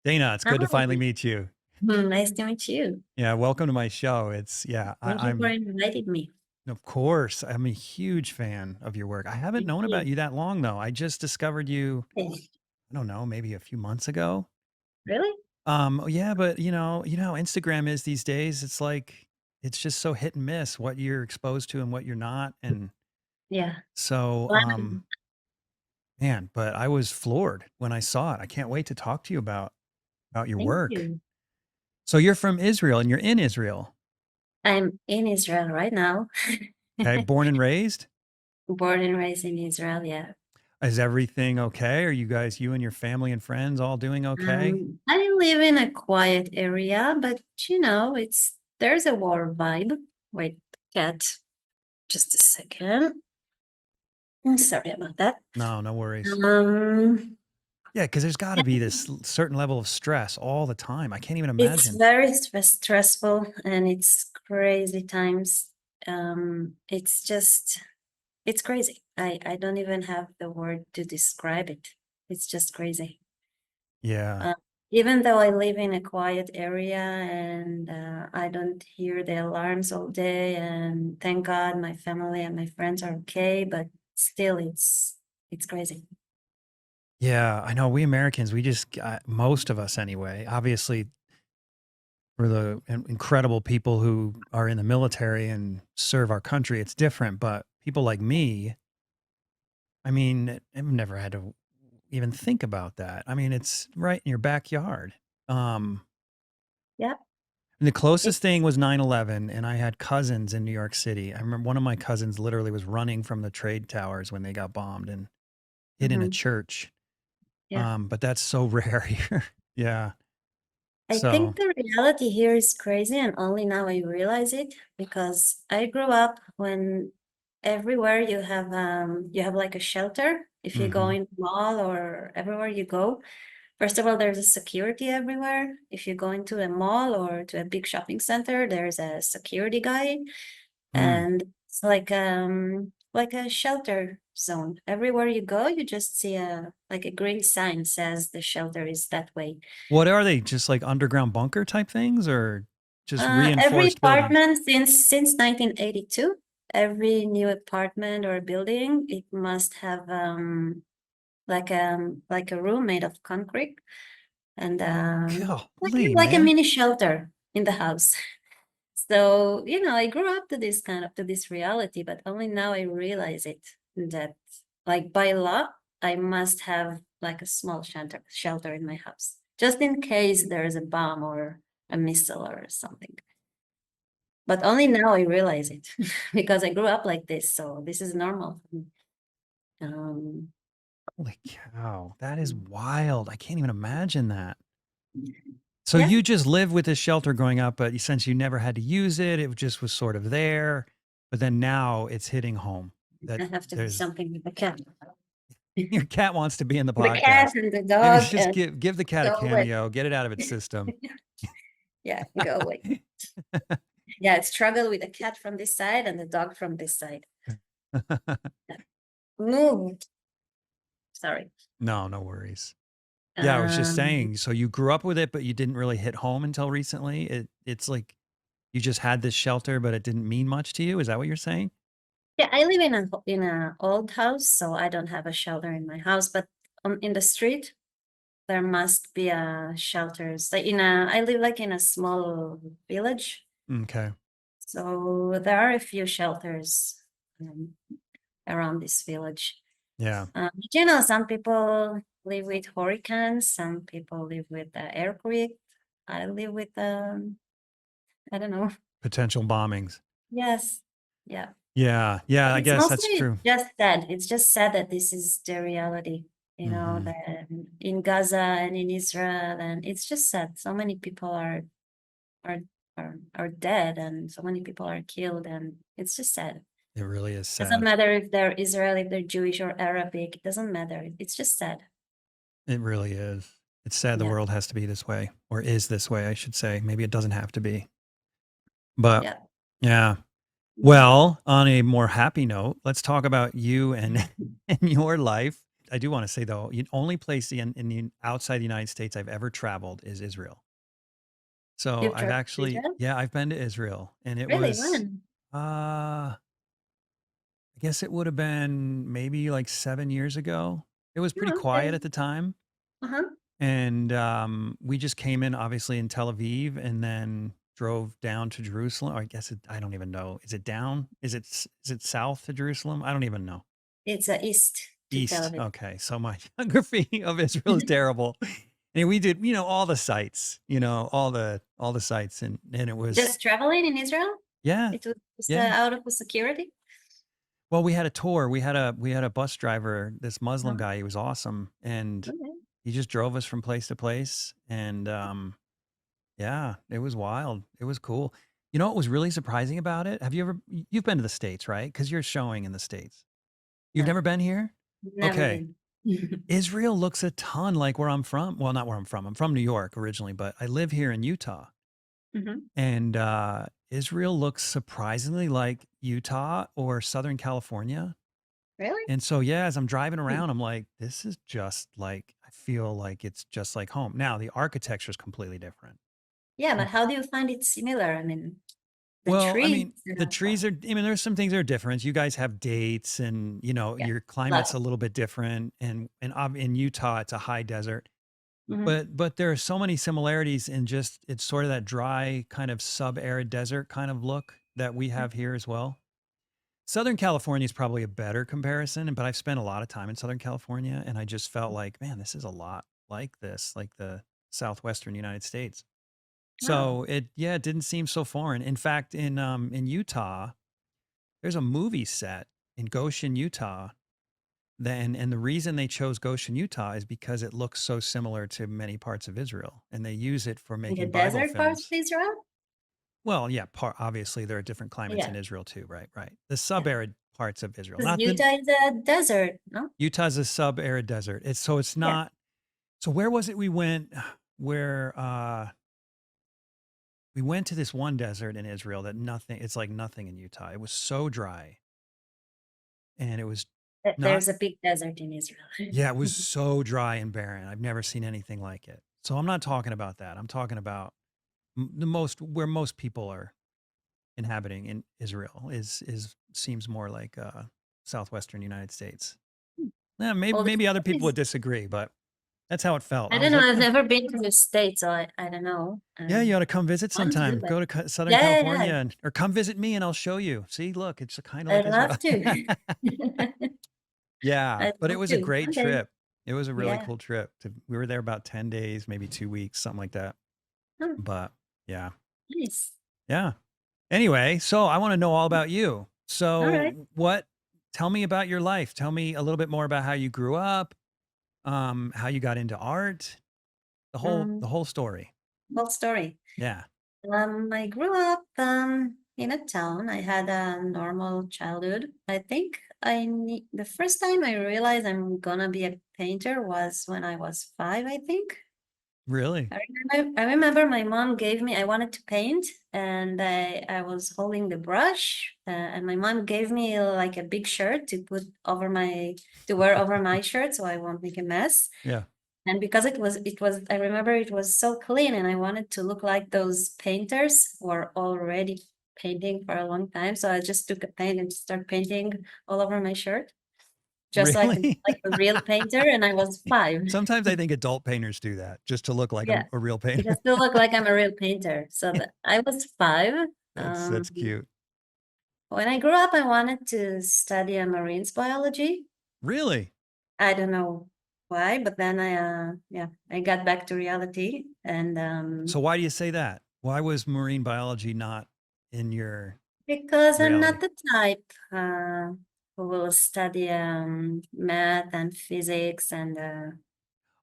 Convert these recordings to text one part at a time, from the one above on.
Dana, it's good to finally Hi. meet you. Nice to meet you. Yeah, welcome to my show. It's yeah, Thank you for I'm inviting me. of course I'm a huge fan of your work. I haven't Thank known about you. you that long though. I just discovered you, Eh, I don't know, maybe a few months ago. Really? Yeah, but you know how Instagram is these days. It's like it's just so hit and miss what you're exposed to and what you're not. And Yeah. so Well, man, but I was floored when I saw it. I can't wait to talk to you about your thank work. you. So you're from Israel and you're in Israel. I'm in Israel right now. Okay, born and raised? Born and raised in Israel, yeah. Is everything okay? Are you and your family and friends all doing okay? I live in a quiet area, but there's a war vibe. Wait, cat, just a second. I'm sorry about that. No, no worries. Um, Yeah, because there's gotta be this certain level of stress all the time. I can't even It's imagine. very stressful and it's crazy times. It's crazy. I don't even have the word to describe it. It's just crazy. Yeah. Uh, Even though I live in a quiet area and I don't hear the alarms all day, and thank God my family and my friends are okay, but still it's crazy. Yeah, I know we Americans, we just most of us anyway, obviously, for the incredible people who are in the military and serve our country, it's different, but people like me, I mean, I've never had to even think about that. I mean, it's right in your backyard. Um Yeah. And the It, closest thing was 9/11, and I had cousins in New York City. I remember one of my cousins literally was running from the trade towers when they got bombed and hid in a mhm, church. yeah. But that's so rare here. Yeah. I So think the reality here is crazy, and only now I realize it because I grew up when everywhere you have like a shelter. If you go mhm. in the mall or everywhere you go, first of all, there's a security everywhere. If you go into a mall or to a big shopping center, there's a security guy, Mm. and it's like a shelter zone. Everywhere you go, you just see a green sign says the shelter is that way. What are they? Just like underground bunker type things or just Every reinforced buildings? apartment since 1982, every new apartment or building, it must have like a room made of concrete and Golly, like a man. mini shelter in the house. So, I grew up to this reality, but only now I realize it that like by law, I must have like a small shelter in my house, just in case there is a bomb or a missile or something. But only now I realize it because I grew up like this, so this is normal for me. Um, Holy cow. That is wild. I can't even imagine that. So yeah, you just lived with this shelter growing up, but since you never had to use it, it just was sort of there. But then now it's hitting home that I have to do there's something with the cat. your cat wants to be in the The cat podcast. and the Maybe dog just and give the cat a go away. cameo, get it out of its system. Yeah, go away. Yeah, I struggle with the cat from this side and the dog from this side. Yeah. Move. Sorry. No, no worries. Yeah, I was just Um, saying, so you grew up with it, but you didn't really hit home until recently. It's like you just had this shelter, but it didn't mean much to you. Is that what you're saying? yeah, I live in a old house, so I don't have a shelter in my house, but in the street there must be a shelters. I live like in a small village, Okay. so there are a few shelters um, around this village. Yeah. Some people live with hurricanes, some people live with earthquake. I live with I don't know. Potential bombings. Yes, yeah. Yeah. Yeah, But I it's guess that's mostly true. just sad. It's just sad that this is the reality, Hmm. that in Gaza and in Israel, and it's just sad. So many people are are dead, and so many people are killed, and it's just sad. It really is Doesn't sad. matter if they're Israeli, if they're Jewish or Arabic. It doesn't matter. It's just sad. It really is. It's sad the Yeah, world has to be this way, or is this way, I should say. Maybe it doesn't have to be. But yeah. yeah. Mhm. Well, on a more happy note, let's talk about you and and your life. I do want to say though, the only place in the outside the United States I've ever traveled is Israel. So You've I've traveled to actually, Israel? yeah, I've been to Israel, and it Really? was, When? I guess it would have been maybe like 7 years ago. It was pretty Oh, quiet okay. at the time, Uh-huh. and we just came in obviously in Tel Aviv, and then drove down to Jerusalem. Or I guess I don't even know. Is it down? Is it south to Jerusalem? I don't even know. It's east to Tel East. Aviv. Okay. So my geography of Israel is terrible. And we did, all the sites, all the sites, and it was, Just traveling in Israel? yeah, It was just yeah. out of the security? Well, we had a tour. We had a bus driver, this Muslim Uh-huh. guy. He was awesome, and Okay. he just drove us from place to place. And yeah, it was wild. It was cool. You know what was really surprising about it? You've been to the States, right? Because you're showing in the States. You've No, never been here? never Okay. been. Israel looks a ton like where I'm from. Well, not where I'm from. I'm from New York originally, but I live here in Utah. Mhm. And Israel looks surprisingly like Utah or Southern California. Really? And so, yeah, as I'm driving Hmm. around, I'm like, this is just like, I feel like it's just like home. Now, the architecture is completely different. Yeah, but Com- how do you find it similar? I mean, the Well, I trees mean, and the all that. trees are, there's some things that are different. You guys have dates, and, Yeah, your climate's lots. a little bit different. And in Utah, it's a high desert. Hmm. But there are so many similarities in just it's sort of that dry kind of sub-arid desert kind of look that we have here as well. Southern California is probably a better comparison, but I've spent a lot of time in Southern California, and I just felt like, man, this is a lot like this, like the southwestern United States. Oh, So it didn't seem so foreign. In fact, in Utah, there's a movie set in Goshen, Utah. Then and the reason they chose Goshen, Utah is because it looks so similar to many parts of Israel, and they use it for in the making Bible desert parts of films. Israel? Well, yeah, obviously there are different climates in Yeah, Israel too, right? Right. The yeah. sub-arid parts of Israel, Because not the Utah is a desert, no? Utah's a sub-arid desert. It's Yeah. not. So where was it we went? Where we went to this one desert in Israel that nothing. It's like nothing in Utah. It was so dry, and it was not. There's a big desert in Israel. Yeah, it was so dry and barren. I've never seen anything like it. So I'm not talking about that. I'm talking about the most where most people are inhabiting in Israel is seems more like southwestern United States. Yeah, maybe Well, the maybe other thing people would is, disagree, but that's how it felt. I I don't was know. like, I've "Ah, never been to the States, so I don't know. yeah, you ought to come visit Want to, sometime. but Go to Southern yeah, yeah, yeah. California, or come visit me, and I'll show you. See, look, it's kind of like I'd Israel. love to. Yeah, I'd but it love was a to. great Okay. trip. It was a really Yeah. cool trip. We were there about 10 days, maybe 2 weeks, something like that. Oh, But yeah, nice. yeah. Anyway, so I want to know all Mm. about you. All right. So tell me about your life. Tell me a little bit more about how you grew up, how you got into art, the Um, whole story. Whole story. Yeah. I grew up in a town. I had a normal childhood. I think the first time I realized I'm gonna be a painter was when I was 5, I think. Really? I remember my mom gave me, I wanted to paint, and I was holding the brush, and my mom gave me like a big shirt to wear over my shirt so I won't make a mess. Yeah. And because I remember it was so clean, and I wanted to look like those painters who are already painting for a long time. So I just took a paint and started painting all over my shirt, just Really? like a real painter, and I was 5. Sometimes I think adult painters do that just to look like Yeah. a real It painter. has to look like I'm a real painter. So I was 5. That's cute. When I grew up, I wanted to study marine biology. Really? I don't know why, but then I got back to reality, and So why do you say that? Why was marine biology not in your because I'm reality? not the type who will study math and physics and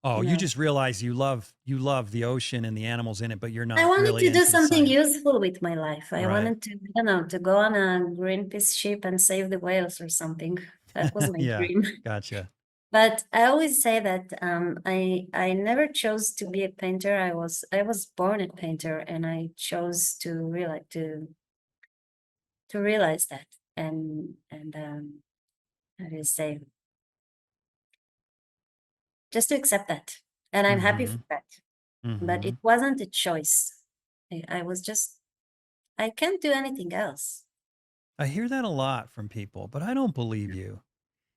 Oh, you you know, just realize you love the ocean and the animals in it, but you're I not wanted really to do into the something science. useful with my life. I Right. wanted to, to go on a Greenpeace ship and save the whales or something. That was my Yeah. dream. Gotcha. But I always say that I never chose to be a painter. I was born a painter, and I chose to realize that, and how do you say, just to accept that, and I'm happy for Mhm. that. But it Mhm. wasn't a choice. I was just, I can't do anything else. I hear that a lot from people, but I don't believe you.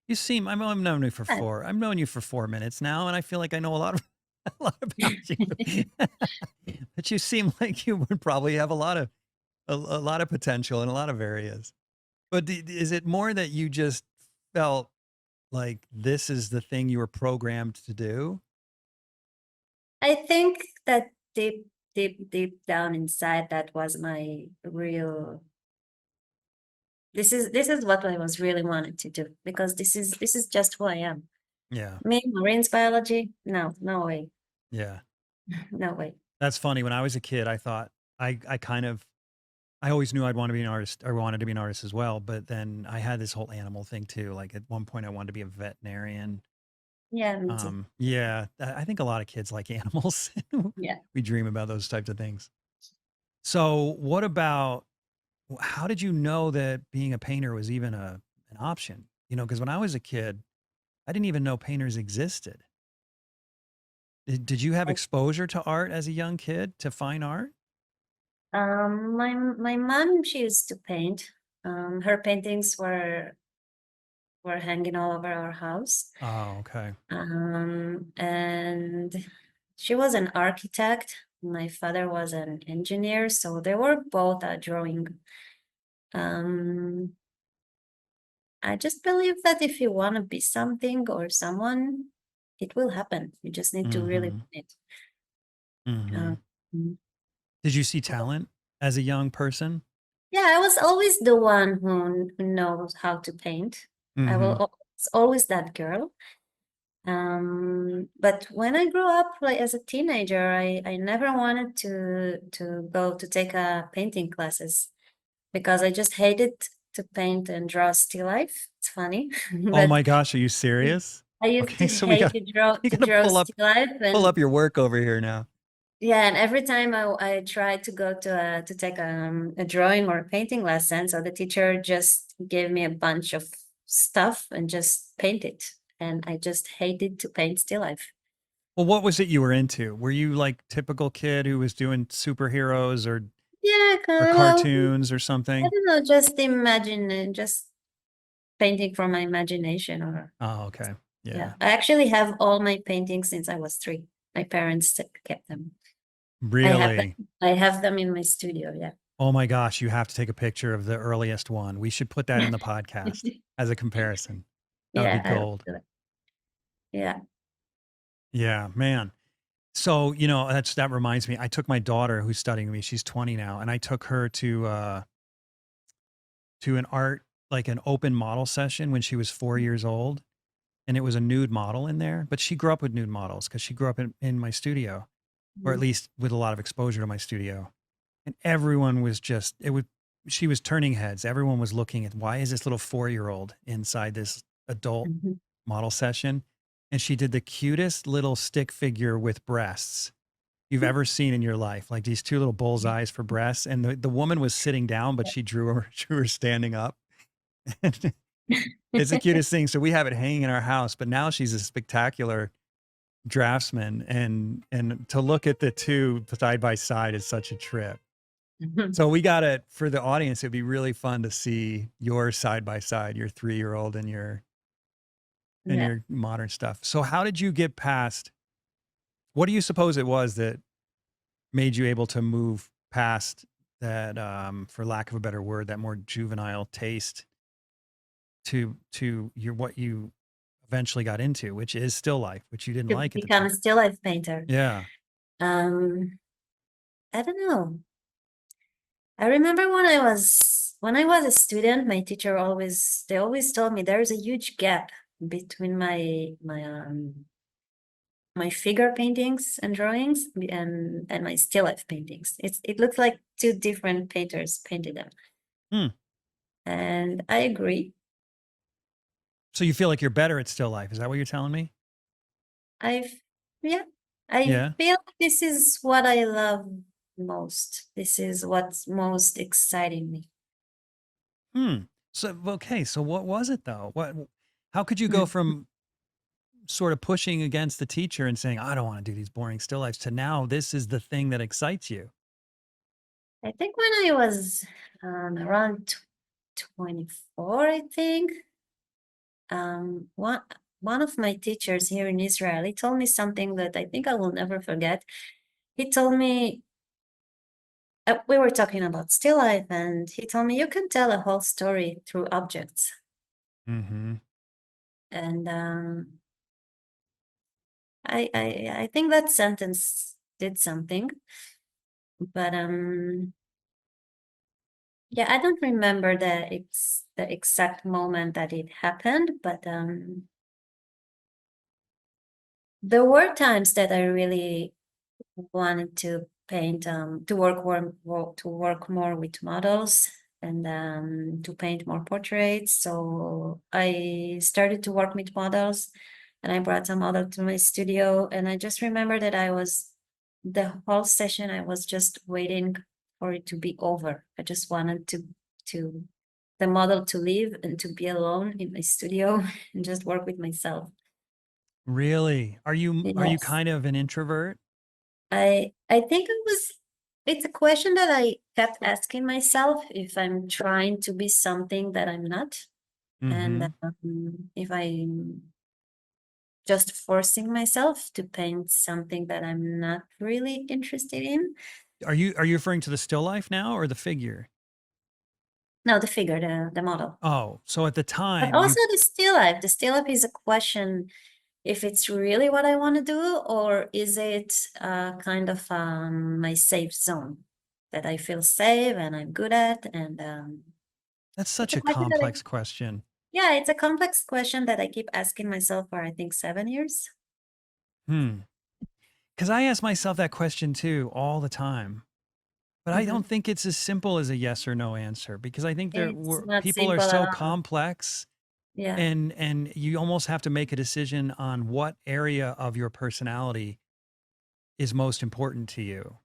You seem I've known you for Yeah. 4 I've known you for 4 minutes now, and I feel like I know a lot of a lot about you. But you seem like you would probably have a lot of potential in a lot of areas. But is it more that you just felt like this is the thing you were programmed to do? I think that deep down inside, that was my real. This is what I was really wanted to do, because this is just who I am. Yeah. Me, Marines biology? No, no way, Yeah. no way. That's funny. When I was a kid, I thought I kind of I always knew I'd want to be an artist. I wanted to be an artist as well, but then I had this whole animal thing too. Like at one point I wanted to be a veterinarian. Yeah, me too. Yeah, I think a lot of kids like animals. Yeah. We dream about those types of things. So, what about how did you know that being a painter was even an option? Because when I was a kid, I didn't even know painters existed. Did you have exposure to art as a young kid, to fine art? My mom, she used to paint. Her paintings were hanging all over our house. Oh, okay. And she was an architect. My father was an engineer, so they were both drawing. Um, I just believe that if you want to be something or someone, it will happen. You just need to really Mhm. want it. Uh, Mhm. mm. Did you see talent as a young person? Yeah, I was always the one who knows how to paint. Mhm. It's always that girl. But when I grew up, like as a teenager, I never wanted to go to take painting classes, because I just hated to paint and draw still life. It's funny, Oh but my gosh, are you serious? I used Okay, to so we hate got to draw we to gotta draw still life, pull and up your work over here now. yeah, and every time I tried to go to take a drawing or a painting lesson, so the teacher just gave me a bunch of stuff and just paint it, and I just hated to paint still life. Well, what was it you were into? Were you like typical kid who was doing superheroes Yeah, or well, cartoons or I something? don't know, just imagine, just painting from my imagination, or Oh, okay. yeah. Yeah. I actually have all my paintings since I was 3. My parents kept them. I have them. Really? I have them in my studio. Yeah. Oh my gosh, you have to take a picture of the earliest one. We should put that in the podcast as a comparison. That would be Yeah, I will gold. do it. Yeah. Yeah, man. So, that reminds me. I took my daughter who's studying with me. She's 20 now, and I took her to an art like an open model session when she was 4 years old, and it was a nude model in there, but she grew up with nude models because she grew up in my studio, or at Mhm. least with a lot of exposure to my studio. And everyone was just it would she was turning heads. Everyone was looking at, "Why is this little 4-year-old inside this adult Mhm. model session?" And she did the cutest little stick figure with breasts you've ever seen in your life, like these 2 little bull's eyes for breasts, and the woman was sitting down, but she drew her drew her standing up. And it's the cutest thing. So we have it hanging in our house, but now she's a spectacular draftsman, and to look at the 2 side by side is such a trip. Mhm. So we got it for the audience. It'd be really fun to see your side by side, your 3-year-old and Yeah. your modern stuff. So how did you get past what do you suppose it was that made you able to move past that, for lack of a better word, that more juvenile taste to your what you eventually got into, which is still life, which you didn't To like at the become time? a still life painter. Yeah. Um, I don't know. I remember when I was a student, my teacher always told me there is a huge gap between my figure paintings and drawings and my still life paintings. It looks like 2 different painters painted them. Hmm. And I agree. So you feel like you're better at still life. Is that what you're telling me? I've, yeah, I Yeah. feel like this is what I love most. This is what's most exciting me. Hmm. So okay. So what was it though? How could you go Mm. from sort of pushing against the teacher and saying, I don't want to do these boring still lifes to now this is the thing that excites you? I think when I was around 24, I think, one of my teachers here in Israel, he told me something that I think I will never forget. He told me, we were talking about still life, and he told me, you can tell a whole story through objects. Mm-hmm. And I think that sentence did something, but yeah, I don't remember the exact moment that it happened, but there were times that I really wanted to paint, to work more with models, and to paint more portraits. So I started to work with models, and I brought some model to my studio. And I just remember that the whole session, I was just waiting for it to be over. I just wanted to the model to leave and to be alone in my studio and just work with myself. Really? Are you Yes. kind of an introvert? I think it's a question that I kept asking myself, if I'm trying to be something that I'm not, and Mm-hmm. if I'm just forcing myself to paint something that I'm not really interested in. Are you referring to the still life now or the figure? No, the figure, the model. Oh, so at the But time you also the still life. The still life is a question if it's really what I want to do, or is it kind of my safe zone that I feel safe and I'm good at. And that's it's such a a question that complex question. yeah, it's a complex question that I keep asking myself for, I think, 7 years. Hmm. Because I ask myself that question too all the time. But I Hmm. don't think it's as simple as a yes or no answer because I think It's not people are simple at so all. complex Yeah. and you almost have to make a decision on what area of your personality is most important to you.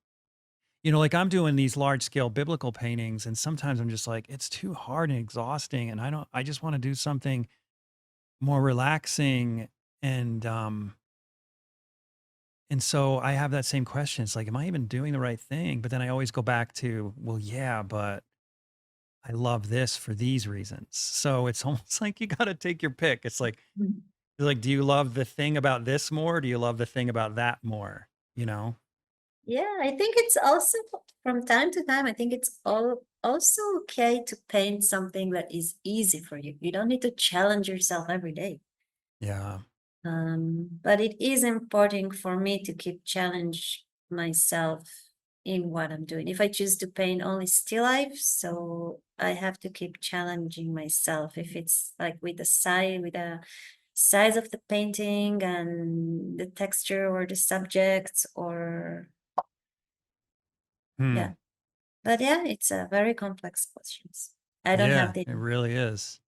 You know, like I'm doing these large scale biblical paintings and sometimes I'm just like it's too hard and exhausting and I just want to do something more relaxing and so I have that same question. It's like am I even doing the right thing? But then I always go back to, well, yeah, but I love this for these reasons. So it's almost like you got to take your pick. Mhm. It's like, do you love the thing about this more? Or do you love the thing about that more? You know? Yeah, I think it's also from time to time, I think it's also okay to paint something that is easy for you. You don't need to challenge yourself every day. Yeah. But it is important for me to keep challenge myself in what I'm doing. If I choose to paint only still life, so I have to keep challenging myself. If it's like with the size of the painting and the texture or the subjects, or yeah. Hmm. But yeah, it's a very complex questions. I don't have Yeah. the It really is.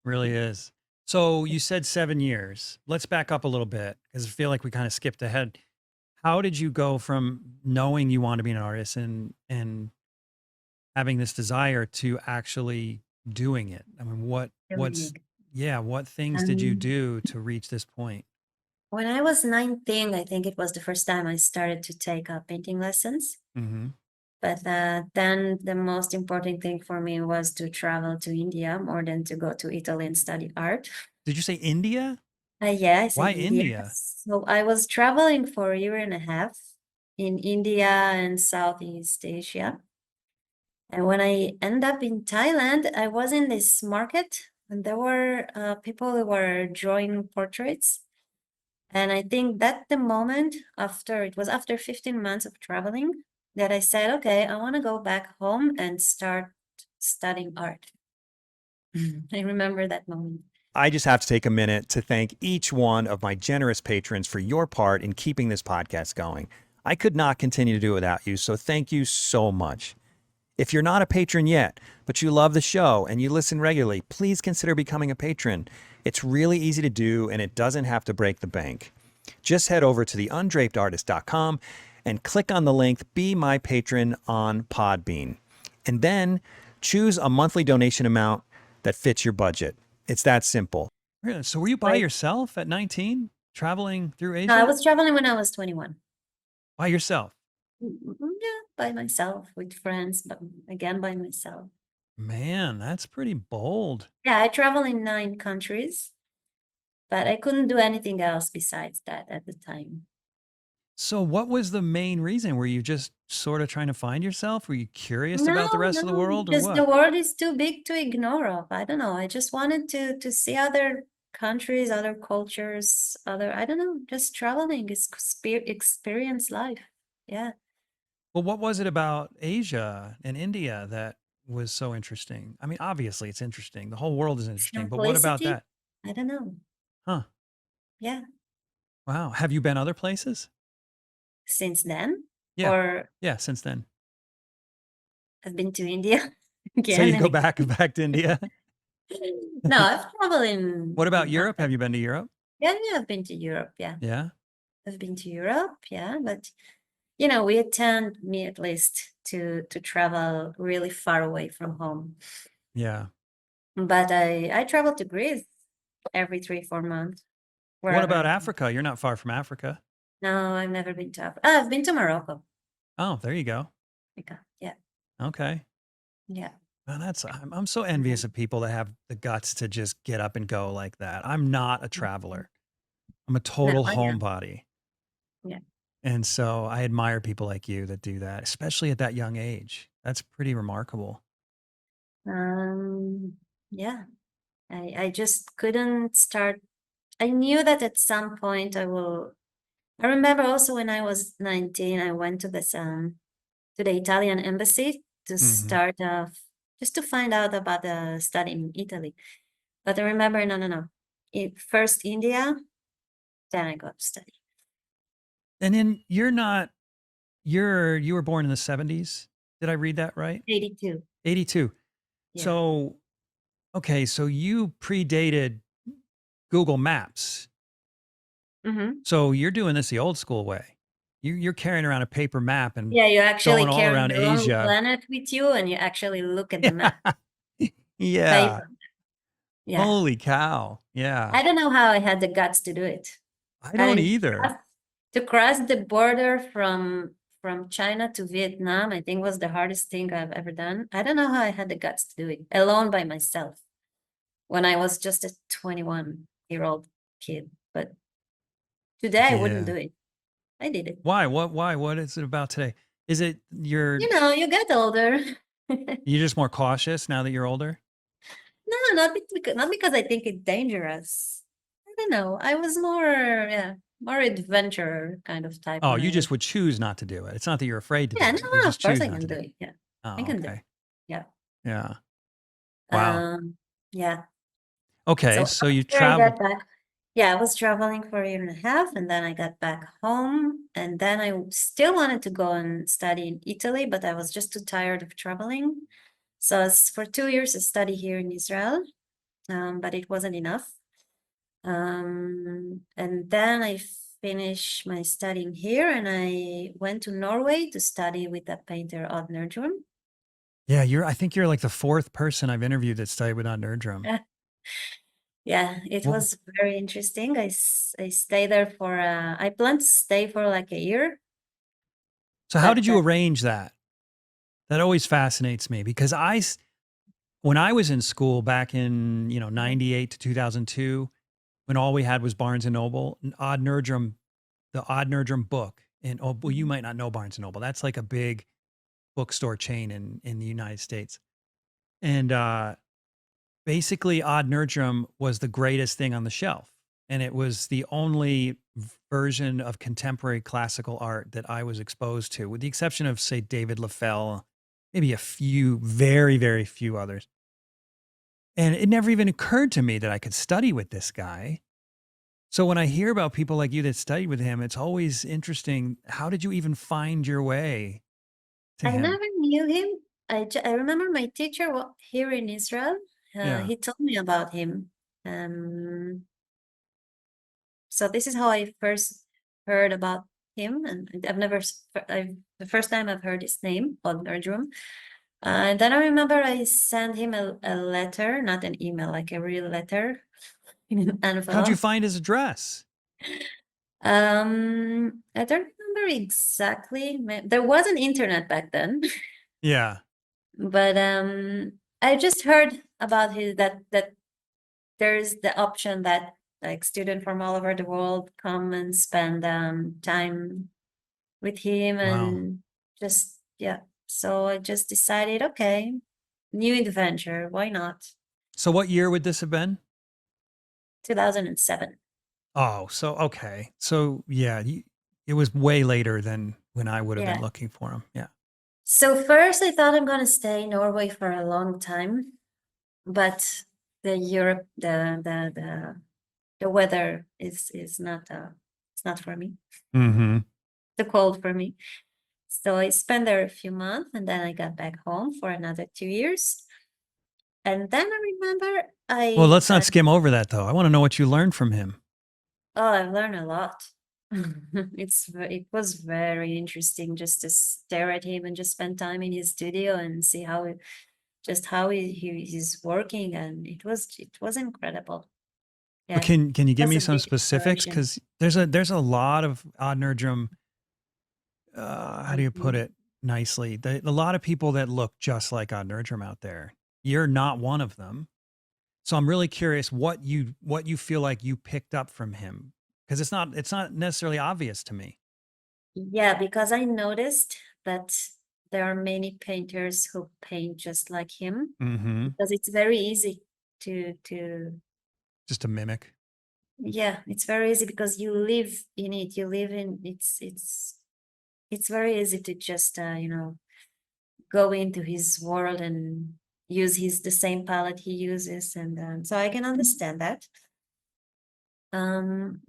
Really is. So you said 7 years. Let's back up a little bit because I feel like we kind of skipped ahead. How did you go from knowing you want to be an artist and having this desire to actually doing it? I mean, what's feeling. yeah, what things did you Um, do to reach this point? when I was 19, I think it was the first time I started to take painting lessons. Mm-hmm. But then the most important thing for me was to travel to India more than to go to Italy and study art. Did you say India? Yeah, I said Why India. India? So I was traveling for a year and a half in India and Southeast Asia. And when I end up in Thailand, I was in this market and there were people who were drawing portraits. And I think that the moment after, it was after 15 months of traveling, that I said, okay, I want to go back home and start studying art. I remember that moment. I just have to take a minute to thank each one of my generous patrons for your part in keeping this podcast going. I could not continue to do it without you, so thank you so much. If you're not a patron yet, but you love the show and you listen regularly, please consider becoming a patron. It's really easy to do, and it doesn't have to break the bank. Just head over to theundrapedartist.com and click on the link Be My Patron on Podbean. And then choose a monthly donation amount that fits your budget. It's that simple. Really? So were you by Right. yourself at 19, traveling through No, I Asia? was traveling when I was 21. By yourself? Yeah, by myself, with friends, but again by myself. Man, that's pretty bold. Yeah, I travel in 9 countries, but I couldn't do anything else besides that at the time. So what was the main reason? Were you just sort of trying to find yourself? Were you curious about the rest of the world or just the what? world is too big to ignore of. I don't know. I just wanted to see other countries, other cultures, other, I don't know, just traveling, experience life. Yeah. Well, what was it about Asia and India that was so interesting? I mean, obviously it's interesting. The whole world is interesting, but what about Simplicity? that? I don't know. Huh. Yeah. Wow. Have you been other places? Since then, Yeah. or Yeah, since then. I've been to India So again you and go again. back to India? No, I've traveled in, What about in Europe? other- Have you been to Europe? yeah, I've been to Europe. Yeah. Yeah. I've been to Europe, yeah, but you know, we tend, me at least, to travel really far away from home. Yeah. But I travel to Greece every 3-4 months, What wherever about I can. Africa? You're not far from Africa. No, I've never been to Africa. I've been to Morocco. Oh, there you go. Yeah, Okay. yeah. Well, I'm so envious of people that have the guts to just get up and go like that. I'm not a traveler. I'm a No, total I am. homebody. Yeah. And so I admire people like you that do that, especially at that young age. That's pretty remarkable. Yeah. I just couldn't start. I knew that at some point I will. I remember also when I was 19, I went to the Italian embassy to Hmm. start off, just to find out about the study in Italy. But I remember, no. First India, then I got to study. And then you were born in the 70s. Did I read that right? 82. 82. Yeah. So, okay, so you predated Google Maps. Mm-hmm. So you're doing this the old school way. You're carrying around a paper map and Yeah, you actually going all carry around your own Asia. planet with you and you actually look at the map. Yeah. Paper. Yeah. Holy cow. Yeah. I don't know how I had the guts to do it. I don't either. To cross the border from China to Vietnam, I think was the hardest thing I've ever done. I don't know how I had the guts to do it alone by myself when I was just a 21-year-old kid. But today I wouldn't do Yeah. it. I did it. Why? What is it about today? Is it You know, you get older. you're just more cautious now that you're older? No, not because I think it's dangerous. I don't know. I was more adventurer kind of type Oh, when you I was. just would choose not to do it. It's not that you're afraid to Yeah, do it. You no, of just course choose I not can to do do it. it. Yeah, I Oh, can do it. okay. Yeah. Yeah. Wow. Yeah. Okay, So so you after I travel. got back, yeah, I was traveling for a year and a half, and then I got back home, and then I still wanted to go and study in Italy, but I was just too tired of traveling. So for 2 years, I studied here in Israel, but it wasn't enough. And then I finished my studying here, and I went to Norway to study with the painter Odd Nerdrum. Yeah, I think you're like the fourth person I've interviewed that studied with Odd Nerdrum. Yeah, it Well, was very interesting. I stayed there for, I planned to stay for like a year, so how but did you arrange that? That always fascinates me because when I was in school back in, 98 to 2002, when all we had was Barnes and Noble, Odd Nerdrum, the Odd Nerdrum book. And oh, well, you might not know Barnes and Noble. That's like a big bookstore chain in the United States. And basically, Odd Nerdrum was the greatest thing on the shelf. And it was the only version of contemporary classical art that I was exposed to, with the exception of, say, David Lafell, maybe a few, very, very few others. And it never even occurred to me that I could study with this guy. So when I hear about people like you that studied with him, it's always interesting. How did you even find your way to I him? never knew him. I remember my teacher here in Israel. Yeah. He told me about him. Um, so this is how I first heard about him, and the first time I've heard his name, Odd Nerdrum. And then I remember I sent him a letter, not an email, like a real letter in an How'd you envelope. find his address? I don't remember exactly. There was an internet back then, Yeah. but I just heard about that there's the option that like students from all over the world come and spend time with him, Wow. and just so I just decided, okay, new adventure, why not? So what year would this have been? 2007. Oh, so okay. So yeah, it was way later than when I would have been Yeah. looking for him. Yeah. So first I thought I'm gonna stay in Norway for a long time, but the Europe the weather is not it's not for me. Mm-hmm. Too cold for me. So I spent there a few months, and then I got back home for another 2 years. And then I remember Well, I let's not skim over that though. I want to know what you learned from him. I've learned a lot. It was very interesting just to stare at him and just spend time in his studio and see how he's working, and it was incredible. But Yeah, can you give was me a some big specifics? inspiration. Because there's a lot of Odd Nerdrum. How do you put Mhm. it nicely? A lot of people that look just like Odd Nerdrum out there. You're not one of them. So I'm really curious what you feel like you picked up from him, because it's not necessarily obvious to me. Yeah, because I noticed that there are many painters who paint just like him, Mm-hmm. because it's very easy to Just a mimic. yeah, it's very easy because you live in it. You live in it's very easy to just go into his world and use the same palette he uses, and so I can understand that. Um,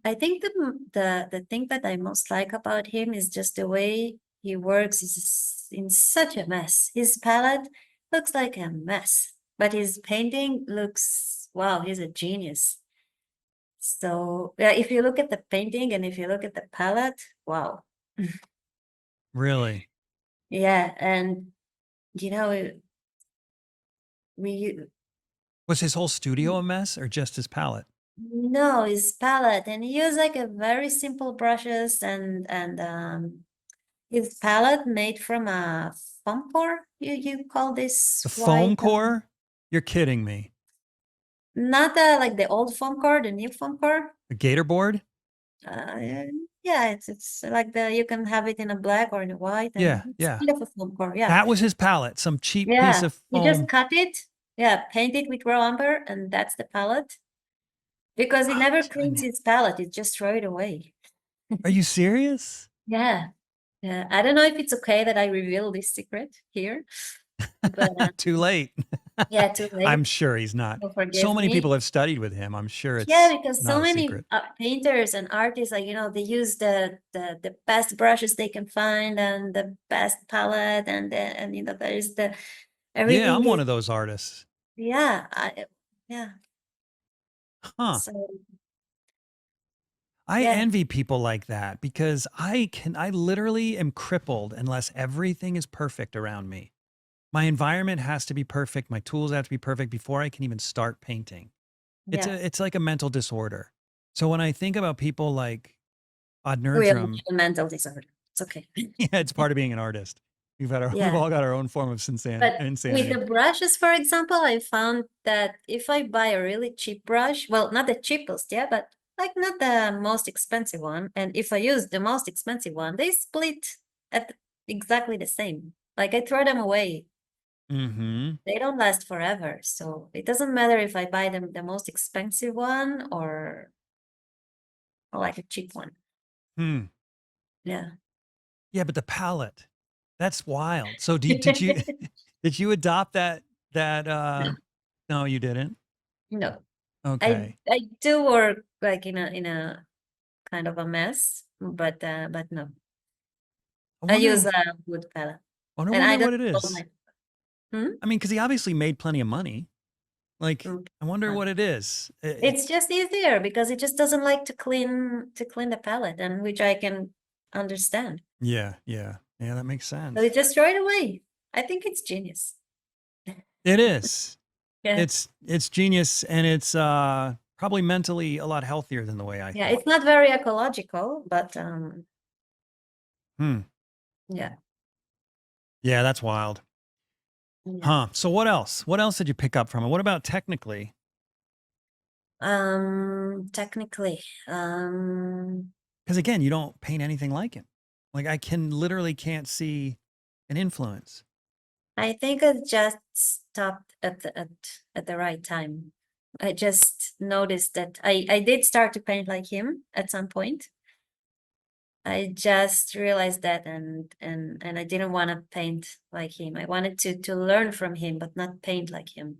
I think the thing that I most like about him is just the way he works is in such a mess. His palette looks like a mess, but his painting looks, wow, he's a genius. So yeah, if you look at the painting and if you look at the palette, wow. Really? Yeah, and you know, we Was his whole studio a mess or just his palette? no, his palette, and he used like a very simple brushes, and his palette made from a foam core. You call this The white? foam core? You're kidding me. Not like the old foam core, the new foam core. A gator board? Yeah, it's like you can have it in a black or in a white, Yeah, and it's yeah. kind of a foam core. Yeah, That was his palette, some cheap piece yeah. of You just foam. cut it. Yeah, paint it with raw umber, and that's the palette. Because he Oh never my cleans goodness. his palette, he just throw it away. Are you serious? Yeah. Yeah, I don't know if it's okay that I reveal this secret here, but Too late. yeah, too I'm late. sure he's not. So So forgive many people me. have studied with him. I'm sure Yeah, it's because so not a many secret. painters and artists, like they use the best brushes they can find and the best palette, and there is Yeah, everything I'm one is of those artists. yeah, yeah. Huh. So I yeah, envy people like that because I literally am crippled unless everything is perfect around me. My environment has to be perfect. My tools have to be perfect before I can even start painting. yeah. It's like a mental disorder. So when I think about people like Odd We all have Nerdrum, a mental disorder. It's okay. yeah, it's part of being an artist. We've Yeah. all got our own form of But with insanity. the brushes, for example, I found that if I buy a really cheap brush, well, not the cheapest, yeah, but like not the most expensive one, and if I use the most expensive one, they split at exactly the same. Like I throw them away. Mm-hmm. They don't last forever. So it doesn't matter if I buy them the most expensive one or like a cheap one. Hmm. Yeah. Yeah, but the palette, that's wild. So did you did you adopt that no, you didn't? No. I Okay. I do work like in a kind of a mess, but no. I I use wonder a wood palette, I and I wonder don't what it own is. my. Hmm? I mean, because he obviously made plenty of money. Like, Mm, I wonder fun. what it is. It's just easier because it just doesn't like to clean the palette, and which I can understand. Yeah, that makes So sense. it just throw it away. I think it's genius. It is. Yeah. It's genius, and it's probably mentally a lot healthier than the way I Yeah, think. it's not very ecological, but Hmm. yeah. Yeah, that's wild. Yeah. Huh. So what else? What else did you pick up from it? What about technically? Technically, Because again, you don't paint anything like him. Like I can literally can't see an influence. I think I just stopped at the right time. I just noticed that I did start to paint like him at some point. I just realized that, and I didn't want to paint like him. I wanted to learn from him, but not paint like him.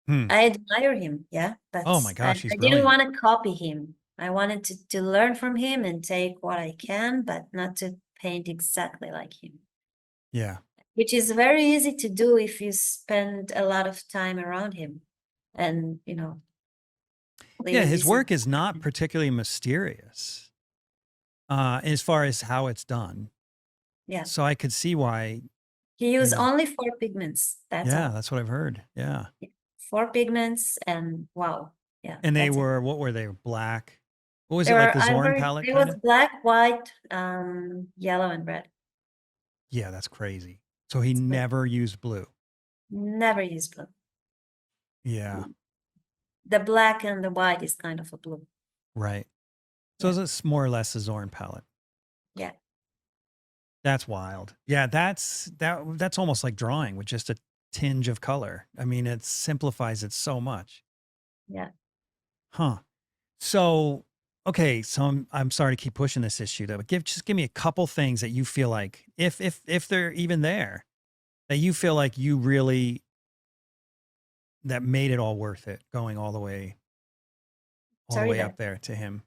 Hmm. I admire him, yeah, but Oh my gosh, he's I didn't brilliant. want to copy him. I wanted to learn from him and take what I can, but not to paint exactly like him, Yeah. which is very easy to do if you spend a lot of time around him and, Yeah, living his this. work is not particularly mysterious as far as how it's done. Yeah. So I could see why. He used know. only 4 pigments. That's Yeah, all. that's what I've heard. Yeah. 4 pigments, and wow. Yeah. And they that's it. were, what were they? Black. What was They it, like were the Zorn ivory. palette It kind was of? black, white, yellow, and red. Yeah, that's crazy. So he It's great. never used blue. Never used blue. Yeah, The black and the white is kind of a blue. right. So Yeah. it's more or less a Zorn palette. Yeah. That's wild. Yeah, that's almost like drawing with just a tinge of color. I mean, it simplifies it so much. Yeah. Huh. So, okay, so I'm sorry to keep pushing this issue though, but just give me a couple things that you feel like, if they're even there, that you feel like you really, that made it all worth it, going all the way Sorry that up there to him.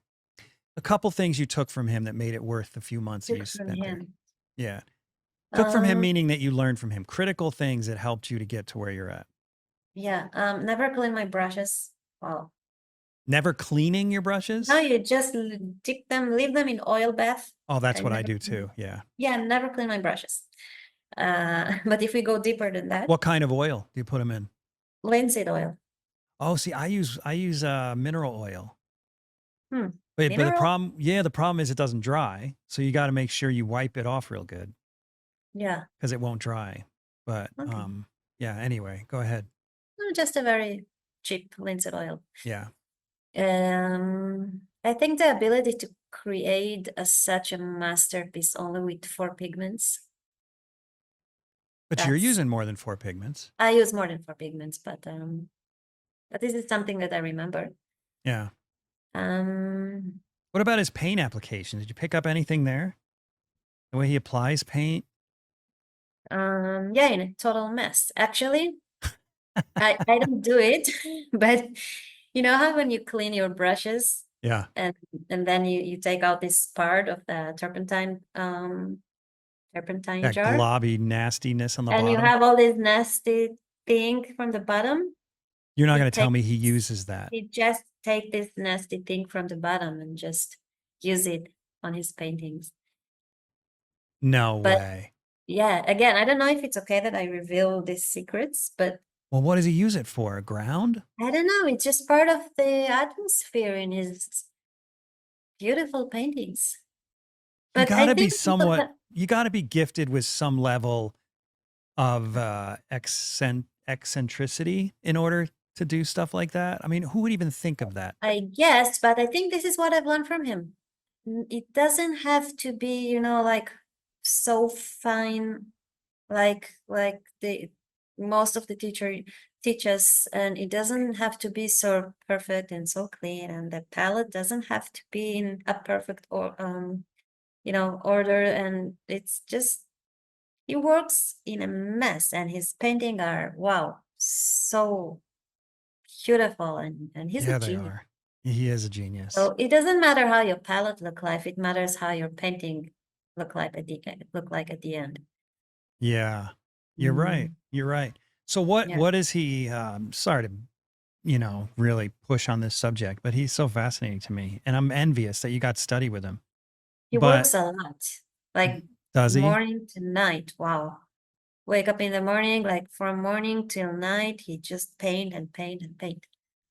A couple things you took from him that made it worth the few months that took you from spent there. him. Yeah. Took from him, Um, meaning that you learned from him, critical things that helped you to get to where you're at. yeah. Never clean my brushes. Wow. Never cleaning your brushes? No, you just dip them, leave them in oil bath. Oh, that's I what I never do clean- too. Yeah. Yeah, never clean my brushes. But if we go deeper than that, What kind of oil do you put them in? linseed oil. Oh, see, I use mineral oil. Hmm. But the Mineral? the problem is it doesn't dry. So you got to make sure you wipe it off real good Yeah. because it won't dry. But Okay. yeah, anyway, go ahead. No, just a very cheap linseed oil. Yeah. I think the ability to create such a masterpiece only with 4 pigments. But you're That's using more than 4 pigments. I use more than 4 pigments, but this is something that I remember. Yeah. Um, What about his paint application? Did you pick up anything there? The way he applies paint? yeah, in a total mess. Actually, I don't do it, but you know how when you clean your brushes Yeah. and then you take out this part of the turpentine That jar, globby nastiness on the and you bottom. have all this nasty thing from the bottom. You're not He going to tell me takes- he uses that. He just take this nasty thing from the bottom and just use it on his paintings. No But way. yeah, again, I don't know if it's okay that I reveal these secrets, but Well, what does he use it for? Ground? I don't know. It's just part of the atmosphere in his beautiful paintings. You But got I to be think people somewhat, you got to be gifted with some level of eccentricity in order to do stuff like that. I mean, who would even think of that? I guess, but I think this is what I've learned from him. It doesn't have to be, like so fine, like the most of the teacher teach us, and it doesn't have to be so perfect and so clean, and the palette doesn't have to be in a perfect or order, and it's just he works in a mess, and his painting are wow, so beautiful, and he's a Yeah, they genius. are. He is a genius. So it doesn't matter how your palette look like, it matters how your painting look like at the end. Yeah, you're right. You're right. So Yeah. what is he? Sorry to really push on this subject, but he's so fascinating to me, and I'm envious that you got to study with him. He But works a lot, like does he? morning to night. Wow. Wake up in the morning, like from morning till night, he just paint and paint and paint.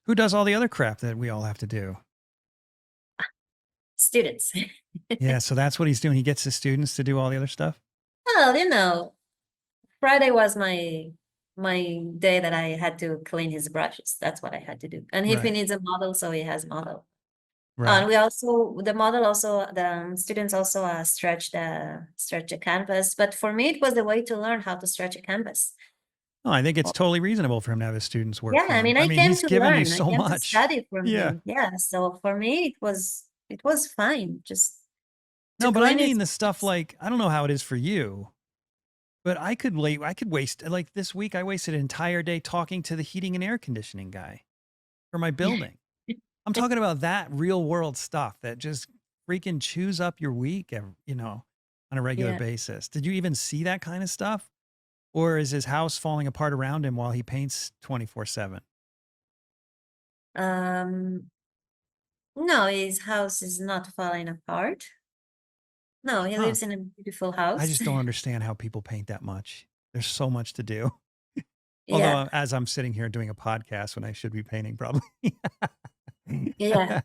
Who does all the other crap that we all have to do? Students. Yeah, so that's what he's doing. He gets his students to do all the other stuff. Well, Friday was my day that I had to clean his brushes. That's what I had to do. And if he Right. needs a model, so he has model. And Right. we also the students also stretch the canvas. But for me, it was the way to learn how to stretch a canvas. Oh, I think it's totally reasonable for him to have his students work Yeah, for I him. mean, I I mean, came he's to given you learn. I so came to much. study from Yeah. him. Yeah, so for me, it was fine just to No, but I clean mean his the stuff brushes. like I don't know how it is for you, but I could waste like this week I wasted an entire day talking to the heating and air conditioning guy for my building. I'm talking about that real world stuff that just freaking chews up your week, on a regular Yeah. basis. Did you even see that kind of stuff? Or is his house falling apart around him while he paints 24/7? Um, no, his house is not falling apart. No, he Huh. lives in a beautiful I house. just don't understand how people paint that much. There's so much to do. Although, Yeah, as I'm sitting here doing a podcast when I should be painting probably. yeah.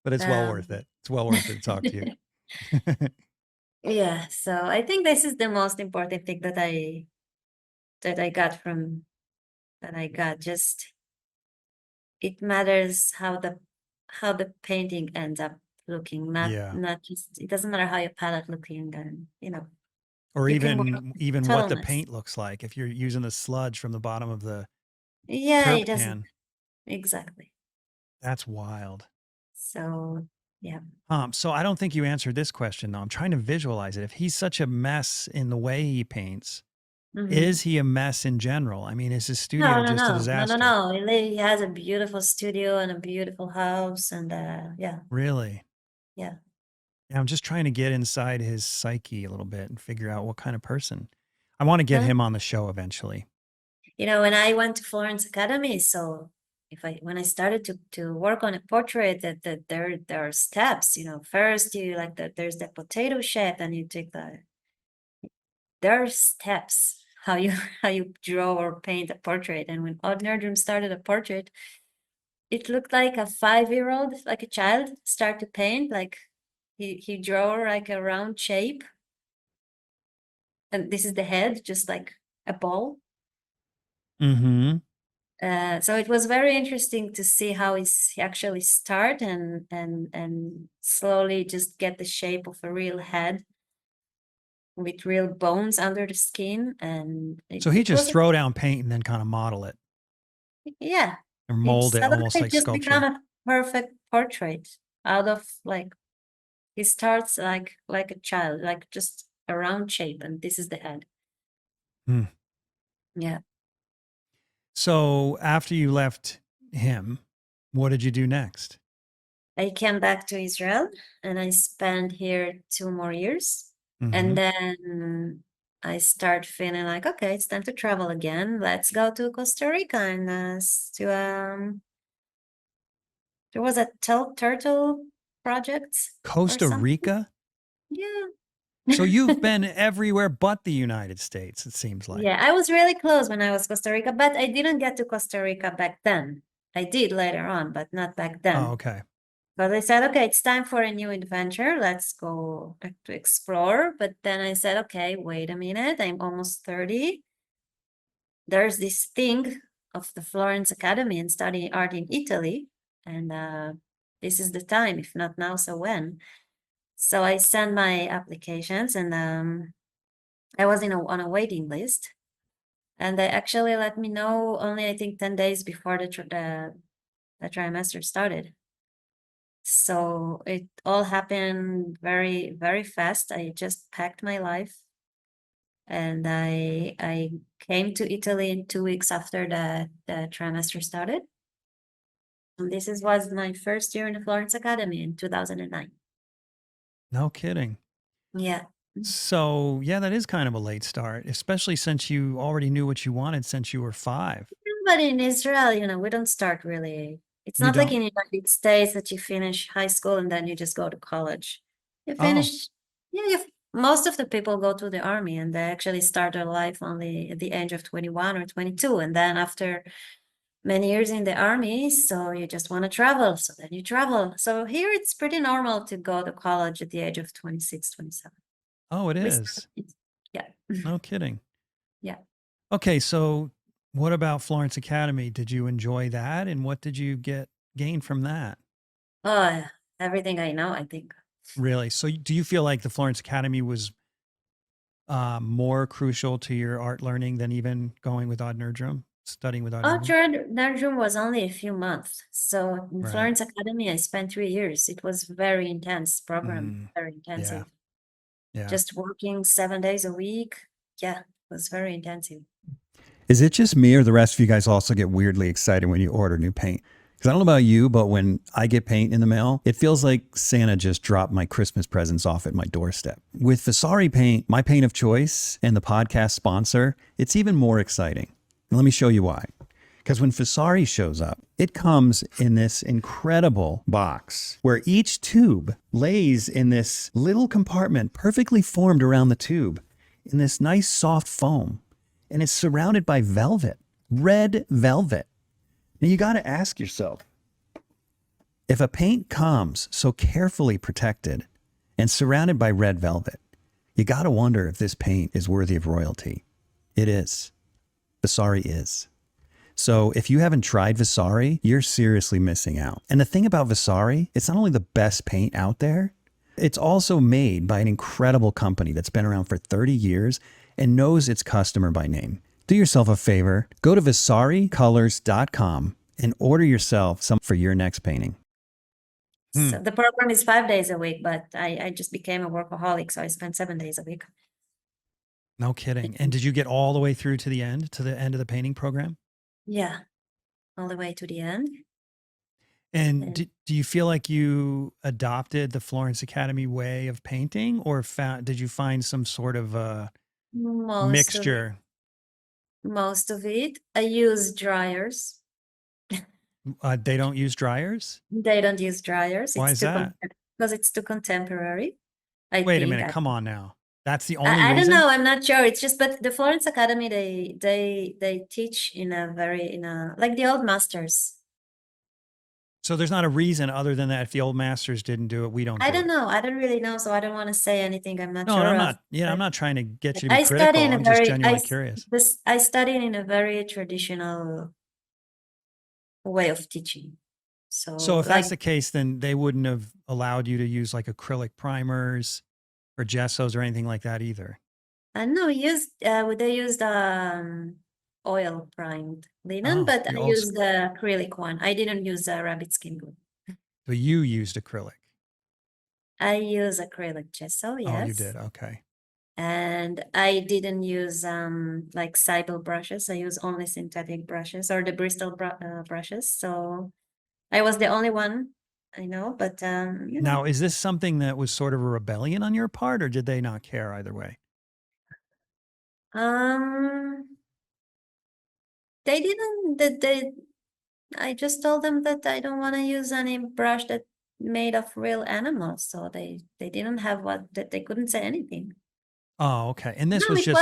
But it's well worth Um, it. It's well worth it to talk to you. yeah. So I think this is the most important thing that I got from that I got. Just it matters how the painting ends up looking, not Yeah. not just it doesn't matter how your palette looking, and Or you can work even what the totalness. paint looks like if you're using the sludge from the bottom of the Yeah, it turp doesn't can. exactly. That's wild. So yeah. So I don't think you answered this question though. I'm trying to visualize it. If he's such a mess in the way he paints, Mhm. is he a mess in general? I mean, is his studio No, no, just a no, no, no, disaster? no. He has a beautiful studio and a beautiful house, and yeah, Really? yeah. Yeah, I'm just trying to get inside his psyche a little bit and figure out what kind of person. I want to get Huh? him on the show eventually. When I went to Florence Academy, so when I started to work on a portrait, that there are steps. First you there's the potato shape, and you take there are steps how you how you draw or paint a portrait. And when Odd Nerdrum started a portrait, it looked like a 5-year-old, like a child, start to paint. Like he draw like a round shape, and this is the head, just like a ball. Mm-hmm. So it was very interesting to see how he actually start and slowly just get the shape of a real head with real bones under the skin, and So he just throw down paint and then kind of model it yeah, or it mold it almost suddenly like just become sculpture. a perfect portrait out of like he starts like a child, like just a round shape, and this is the head. Hmm. Yeah. So after you left him, what did you do next? I came back to Israel and I spent here 2 more years. Mm-hmm. And then I start feeling like, okay, it's time to travel again. Let's go to Costa Rica and there was a turtle project or Costa something. Rica? Yeah. So you've been everywhere but the United States, it seems like. Yeah, I was really close when I was Costa Rica, but I didn't get to Costa Rica back then. I did later on, but not back Oh, then. okay. But I said, okay, it's time for a new adventure. Let's go back to explore. But then I said, okay, wait a minute. I'm almost 30. There's this thing of the Florence Academy and studying art in Italy. And this is the time. If not now, so when? So I sent my applications, and I was on a waiting list. And they actually let me know only, I think, 10 days before the trimester started. So it all happened very, very fast. I just packed my life, and I came to Italy in 2 weeks after the trimester started. And was my first year in the Florence Academy in 2009. No kidding. Yeah. So, yeah, that is kind of a late start, especially since you already knew what you wanted since you were 5. But in Israel, we don't start really. It's You not like don't? in the United States that you finish high school and then you just go to college. You Oh, finish, yeah, most of the people go to the army and they actually start their life only at the age of 21 or 22. And then after many years in the army, so you just want to travel. So then you travel. So here it's pretty normal to go to college at the age of 26, 27. oh, it We is. start, yeah, No kidding. yeah. Okay, so what about Florence Academy? Did you enjoy that, and what did you gain from that? Oh, everything I know, I think. Really? So do you feel like the Florence Academy was more crucial to your art learning than even going with Odd Nerdrum, studying with Odd Oh, Nerdrum? Nerdrum was only a few months. So in Right. Florence Academy, I spent 3 years. It was very intense program, Mm, very yeah. intensive. Yeah. Just working 7 days a week. Yeah, it was very intensive. Is it just me or the rest of you guys also get weirdly excited when you order new paint? Because I don't know about you, but when I get paint in the mail, it feels like Santa just dropped my Christmas presents off at my doorstep. With Vasari paint, my paint of choice and the podcast sponsor, it's even more exciting. And let me show you why. Because when Vasari shows up, it comes in this incredible box where each tube lays in this little compartment perfectly formed around the tube in this nice soft foam. And it's surrounded by velvet, red velvet. Now you got to ask yourself, if a paint comes so carefully protected and surrounded by red velvet, you got to wonder if this paint is worthy of royalty. It is. Vasari is. So if you haven't tried Vasari, you're seriously missing out. And the thing about Vasari, it's not only the best paint out there, it's also made by an incredible company that's been around for 30 years and knows its customer by name. Do yourself a favor, go to vasaricolors.com and order yourself some for your next painting. So the program is 5 days a week, but I just became a workaholic, so I spent 7 days a week. No kidding. And did you get all the way through to the end of the painting program? Yeah, all the way to the end. And And do you feel like you adopted the Florence Academy way of painting, or did you find some sort of most of it, mixture? I use dryers. They don't use dryers? They don't use dryers. Why is that? Because it's too contemporary. I Wait a think. minute, come on now. That's the only I don't reason? know. I'm not sure. It's just, but the Florence Academy, they teach like the old masters. So there's not a reason other than that if the old masters didn't do it, we don't I do don't it. know. I don't really know, so I don't want to say anything I'm not No, sure I'm of. not, yeah, I'm not trying to get you to be I study critical. in a I'm just very genuinely curious. I studied in a very traditional way of teaching. So So if like that's the case, then they wouldn't have allowed you to use like acrylic primers or gessos or anything like that either. I know they used oil primed linen, Oh, but the I old used the acrylic one. I didn't use rabbit skin glue. So you used acrylic. I use acrylic gesso, Oh, you yes. did. Okay. And I didn't use like Cybele brushes. I use only synthetic brushes or the Bristol brushes. So I was the only one I know, but Now, is this something that was sort of a rebellion on your part, or did they not care either way? um, they didn't. I just told them that I don't want to use any brush that made of real animals. So they didn't have that they couldn't say anything. Oh, okay. And this No, was just,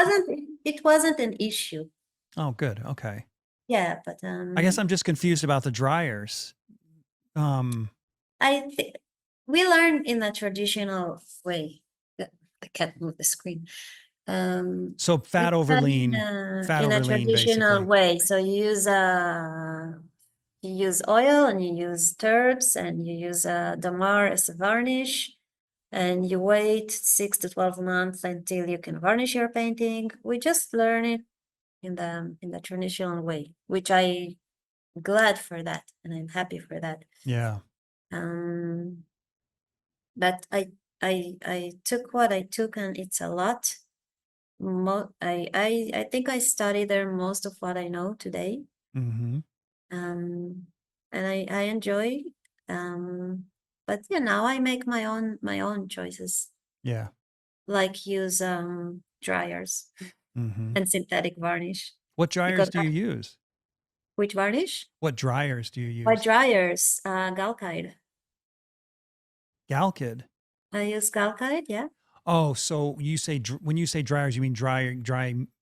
it wasn't an issue. oh, good. Okay. Yeah, but I guess I'm just confused about the dryers. I think we learn in a traditional way. I can't move the screen. So fat We over learn lean, fat in a over lean, traditional basically. way. So you use oil and you use turps and you use damar as a varnish, and you wait 6 to 12 months until you can varnish your painting. We just learn it in the traditional way, which I'm glad for that and I'm happy for that. Yeah. But I took what I took, and it's a lot. I think I studied there most of what I know today. Mm-hmm. And I enjoy. But yeah, now I make my own choices. Yeah. like use dryers Hmm. and synthetic varnish What dryers because do you use? which varnish? What dryers do you Why use? dryers? Galkide. Galkid. I use Galkide, yeah. Oh, so you say when you say dryers, you mean drying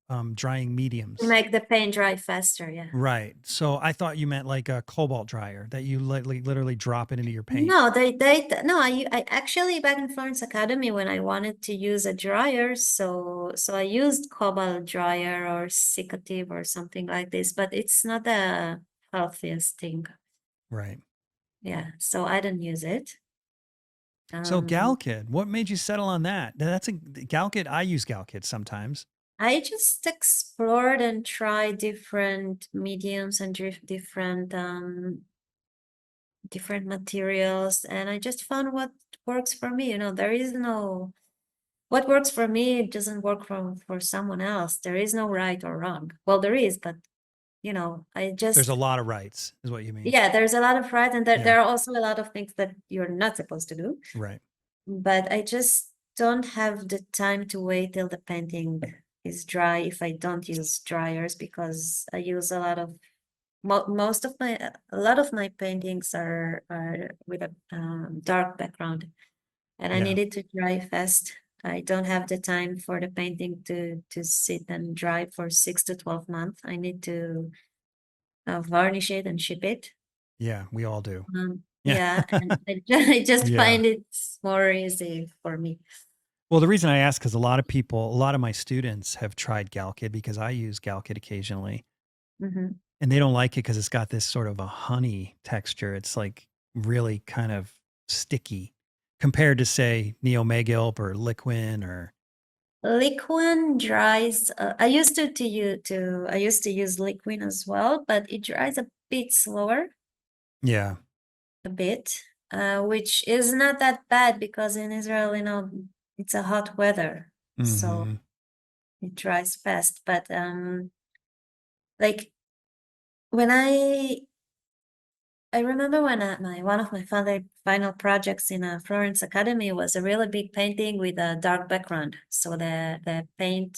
To mediums. make the paint dry faster, yeah. Right. So I thought you meant like a cobalt dryer that you literally drop it into your paint. No, no, I actually back in Florence Academy when I wanted to use a dryer, so I used cobalt dryer or Cicative or something like this, but it's not the healthiest thing. Right. Yeah, so I don't use it. So Um, Galkid, what made you settle on that? That's a Galkid. I use Galkid sometimes. I just explored and tried different mediums and different materials, and I just found what works for me. There is no what works for me doesn't work for someone else. There is no right or wrong. Well, there is, but I There's just a lot of rights, is what you mean. yeah, there's a lot of right, and Yeah. there are also a lot of things that you're not supposed to do. Right. But I just don't have the time to wait till the painting is dry if I don't use dryers, because I use a lot of most of a lot of my paintings are with a dark background, and I Yeah. need it to dry fast. I don't have the time for the painting to sit and dry for 6 to 12 months. I need to varnish it and ship it. Yeah. We all do. Yeah, and I just Yeah. find it more easy for me. Well, the reason I ask, because a lot of my students have tried Galkid because I use Galkid occasionally, Mhm. and they don't like it because it's got this sort of a honey texture. It's like really kind of sticky compared to, say, Neo Megilp or Liquin or Liquin dries. I used I used to use Liquin as well, but it dries a bit slower, yeah. a bit, which is not that bad because in Israel, it's a hot weather, so Mhm. it dries fast. But like when I remember when one of my final projects in a Florence Academy was a really big painting with a dark background. So the paint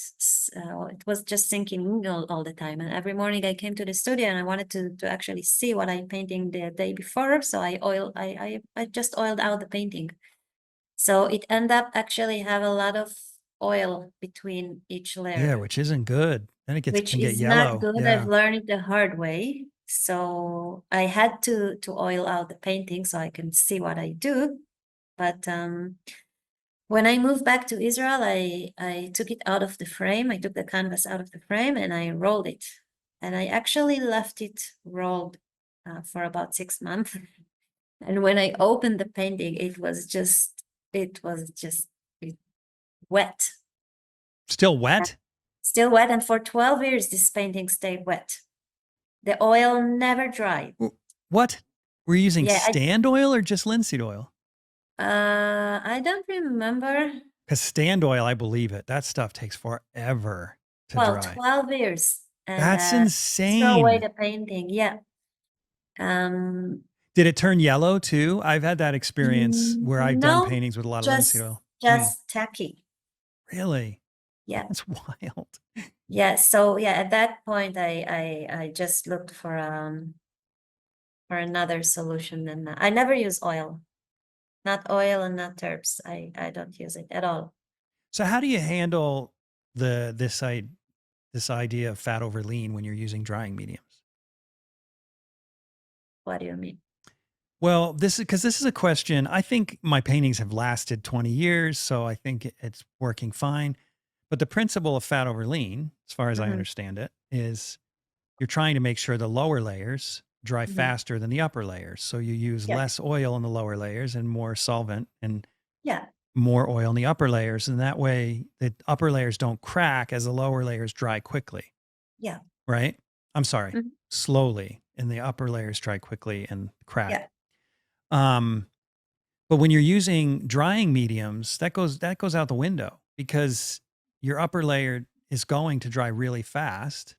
it was just sinking all the time. And every morning I came to the studio and I wanted to actually see what I'm painting the day before. So I just oiled out the painting. So it ended up actually have a lot of oil between each layer. Yeah, which isn't good. Then it Which can get is not yellow. good. Yeah. I've learned it the hard way. So I had to oil out the painting so I can see what I do. But when I moved back to Israel, I took it out of the frame. I took the canvas out of the frame and I rolled it. And I actually left it rolled for about 6 months. And when I opened the painting, it was just wet. Still wet? Still wet. And for 12 years, this painting stayed wet. The oil never dried. What? Were you using Yeah, stand oil or just linseed oil? I don't remember. Because stand oil, I believe it. That stuff takes forever to Well, dry. 12 years. And That's throw away insane. the painting. Yeah. Did it turn yellow too? I've had that experience where I've done No, paintings with a lot of linseed oil. just tacky. Really? Yeah. That's wild. Yeah. So yeah, at that point, I just looked for another solution, and I never use oil, not oil and not terps. I don't use it at all. So how do you handle this idea of fat over lean when you're using drying mediums? What do you mean? Well, this is a question. I think my paintings have lasted 20 years, so I think it's working fine. But the principle of fat over lean, as far as I Mhm. understand it, is you're trying to make sure the lower layers dry Mhm. faster than the upper layers. So you use Yeah. less oil in the lower layers and more solvent and Yeah. more oil in the upper layers. And that way the upper layers don't crack as the lower layers dry quickly. Yeah. Right? I'm sorry, Mhm. slowly, and the upper layers dry quickly and crack. Yeah. But when you're using drying mediums, that goes out the window because your upper layer is going to dry really fast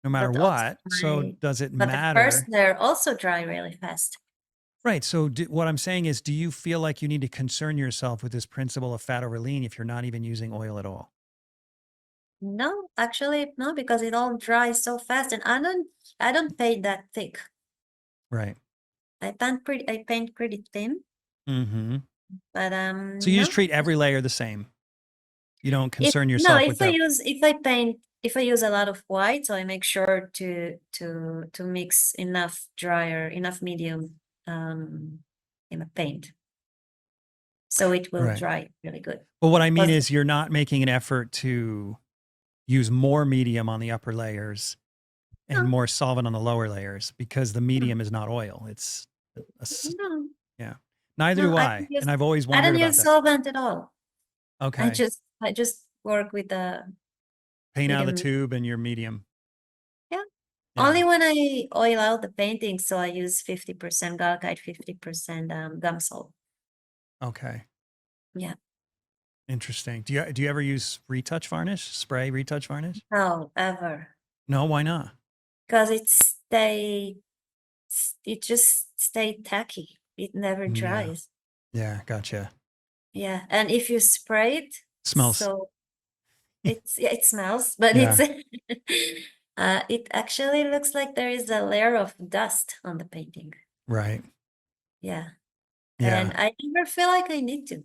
no matter But also what. So does it but the first matter? they're also dry really fast. Right. So what I'm saying is, do you feel like you need to concern yourself with this principle of fat over lean if you're not even using oil at all? No, actually, no, because it all dries so fast, and I don't paint that thick. Right. I paint pretty thin, Mm-hmm. but So you just no. treat every layer the same. You don't concern yourself with the If I use a lot of white, so I make sure to mix enough medium in a paint, so it will right. dry really good. But what I mean Because is you're not making an effort to use more medium on the upper layers and no, more solvent on the lower layers because the no, medium is not oil. It's no, yeah. Neither no, do I. And I've always I wondered don't about use that. solvent at all. Okay. I just work with the Paint out of the medium. tube and your medium. Yeah. Yeah. Only when I oil out the painting, so I use 50% Galkite, 50% gum salt. Okay. Yeah. Interesting. Do you ever use retouch varnish? Spray retouch varnish? No, ever. No, why not? Because it just stay tacky. It never Yeah. dries. Yeah, gotcha. Yeah. And if you spray it, Smells. so it smells, but Yeah. it actually looks like there is a layer of dust on the painting. Right. Yeah. Yeah. And I never feel like I need to,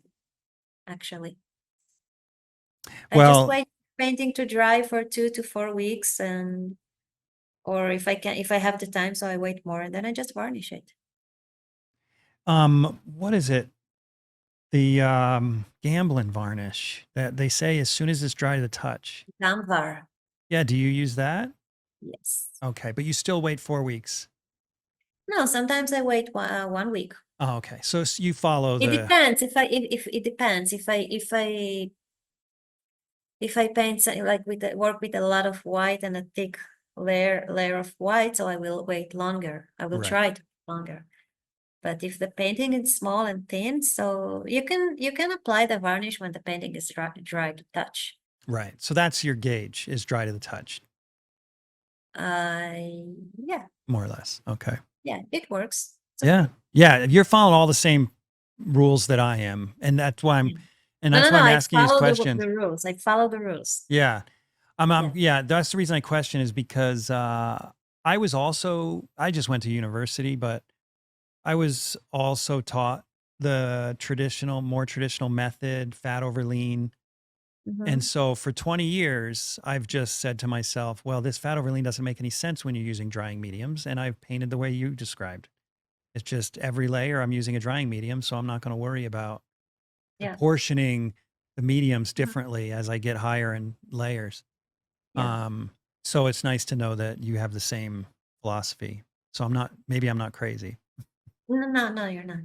actually. I just Well, wait painting to dry for 2 to 4 weeks, or if I have the time, so I wait more, and then I just varnish it. what is it? The gambling varnish that they say as soon as it's dry to the touch. Damvar. Yeah, do you use that? Yes. Okay, but you still wait 4 weeks. No, sometimes I wait 1 week. Oh, okay. So you follow It the depends. If it depends. If I paint like work with a lot of white and a thick layer of white, so I will wait longer. I will right. try to wait longer. But if the painting is small and thin, so you can apply the varnish when the painting is dry to touch. Right. So that's your gauge is dry to the touch, Yeah, more or less. Okay. yeah, it works. It's Yeah. okay. Yeah, you're following all the same rules that I am, and that's why Yeah. I'm I asking these follow questions. the rules. I follow the rules. Yeah. Yeah. Yeah, that's the reason I question is because I just went to university, but I was also taught the more traditional method, fat over lean. And Mhm. so for 20 years, I've just said to myself, well, this fat over lean doesn't make any sense when you're using drying mediums. And I've painted the way you described. It's just every layer I'm using a drying medium. So I'm not going to worry about Yeah. proportioning the mediums Mhm. differently as I get higher in layers. Yeah. So it's nice to know that you have the same philosophy. So maybe I'm not crazy. No, you're not.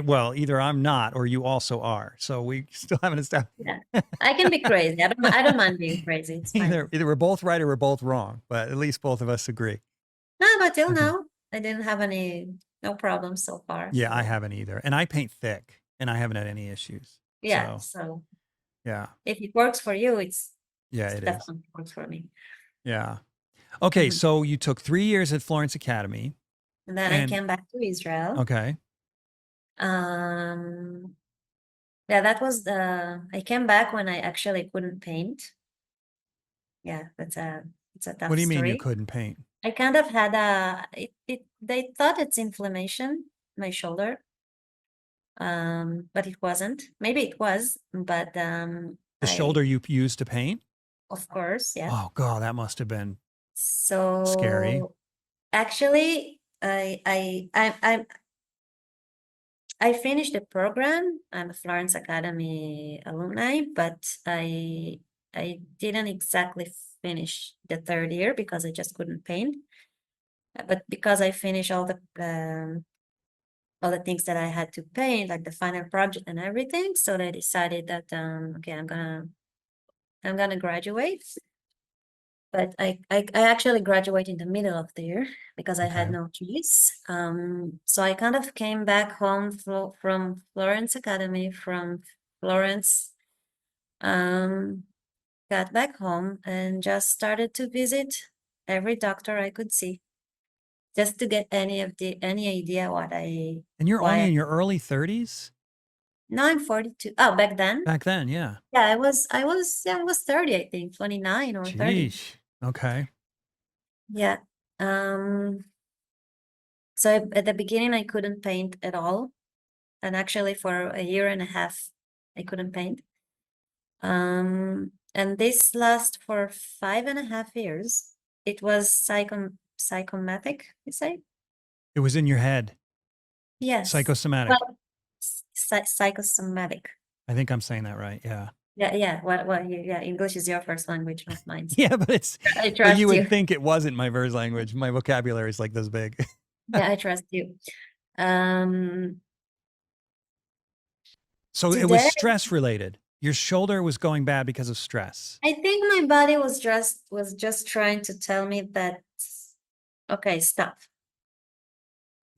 Well, either I'm not or you also are. So we still haven't established. Yeah. I can be crazy. I don't mind being crazy. It's fine. Either we're both right or we're both wrong, but at least both of us agree. No, but till Okay. now, I didn't have no problems so far. Yeah, I So haven't either. And I paint thick and I haven't had any issues. yeah, So so yeah. if it works for you, Yeah, it's it is. definitely works for me. Yeah. Okay. Mhm. So you took 3 years at Florence Academy And then I and came back to Israel. okay. Um, yeah, I came back when I actually couldn't paint. Yeah, it's a What tough do you mean you story. couldn't paint? I kind of had they thought it's inflammation, my shoulder. But it wasn't. Maybe it was, but The shoulder you used to paint? of course, yeah. Oh god, that must have been scary. So actually, I finished the program. I'm a Florence Academy alumni, but I didn't exactly finish the 3rd year because I just couldn't paint. But because I finished all the things that I had to paint, like the final project and everything, so they decided that okay, I'm gonna graduate. But I actually graduated in the middle of the year because I had Okay. no choice. So I kind of came back home from Florence Academy, from Florence, got back home and just started to visit every doctor I could see. just to get any idea And you're only why. in your early 30s? Now I'm 42. Oh, back then? Back then, yeah. Yeah, I was 30, I think, 29 or 30. Jeez. Okay. Yeah. So at the beginning I couldn't paint at all. And actually for a year and a half I couldn't paint. And this last for 5.5 years. It was psychomatic, you say? It was in your head. Yes. Psychosomatic. Well, psychosomatic. I think I'm saying that right. Yeah. Yeah. Well, yeah. English is your first language, not mine. So Yeah, but it's I but trust you would you. think it wasn't my first language. My vocabulary is like this big. Yeah, I trust you. So it was Today, stress related. Your shoulder was going bad because of stress. I think my body was just trying to tell me that, okay, stop.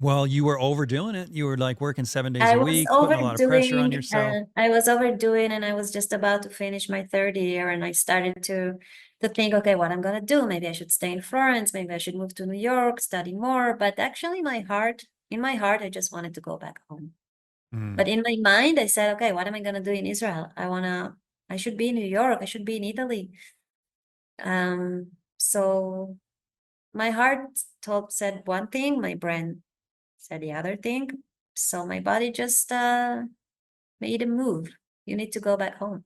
Well, you were overdoing it. You were like working 7 days I a was week, putting a lot of pressure on overdoing, yourself. I was overdoing, and I was just about to finish my third year, and I started to think, okay, what I'm gonna do? Maybe I should stay in Florence. Maybe I should move to New York, study more. But actually, in my heart, I just wanted to go back home. Mm. But in my mind, I said, okay, what am I gonna do in Israel? I should be in New York. I should be in Italy. So my heart said one thing, my brain said the other thing. So my body just made a move. You need to go back home.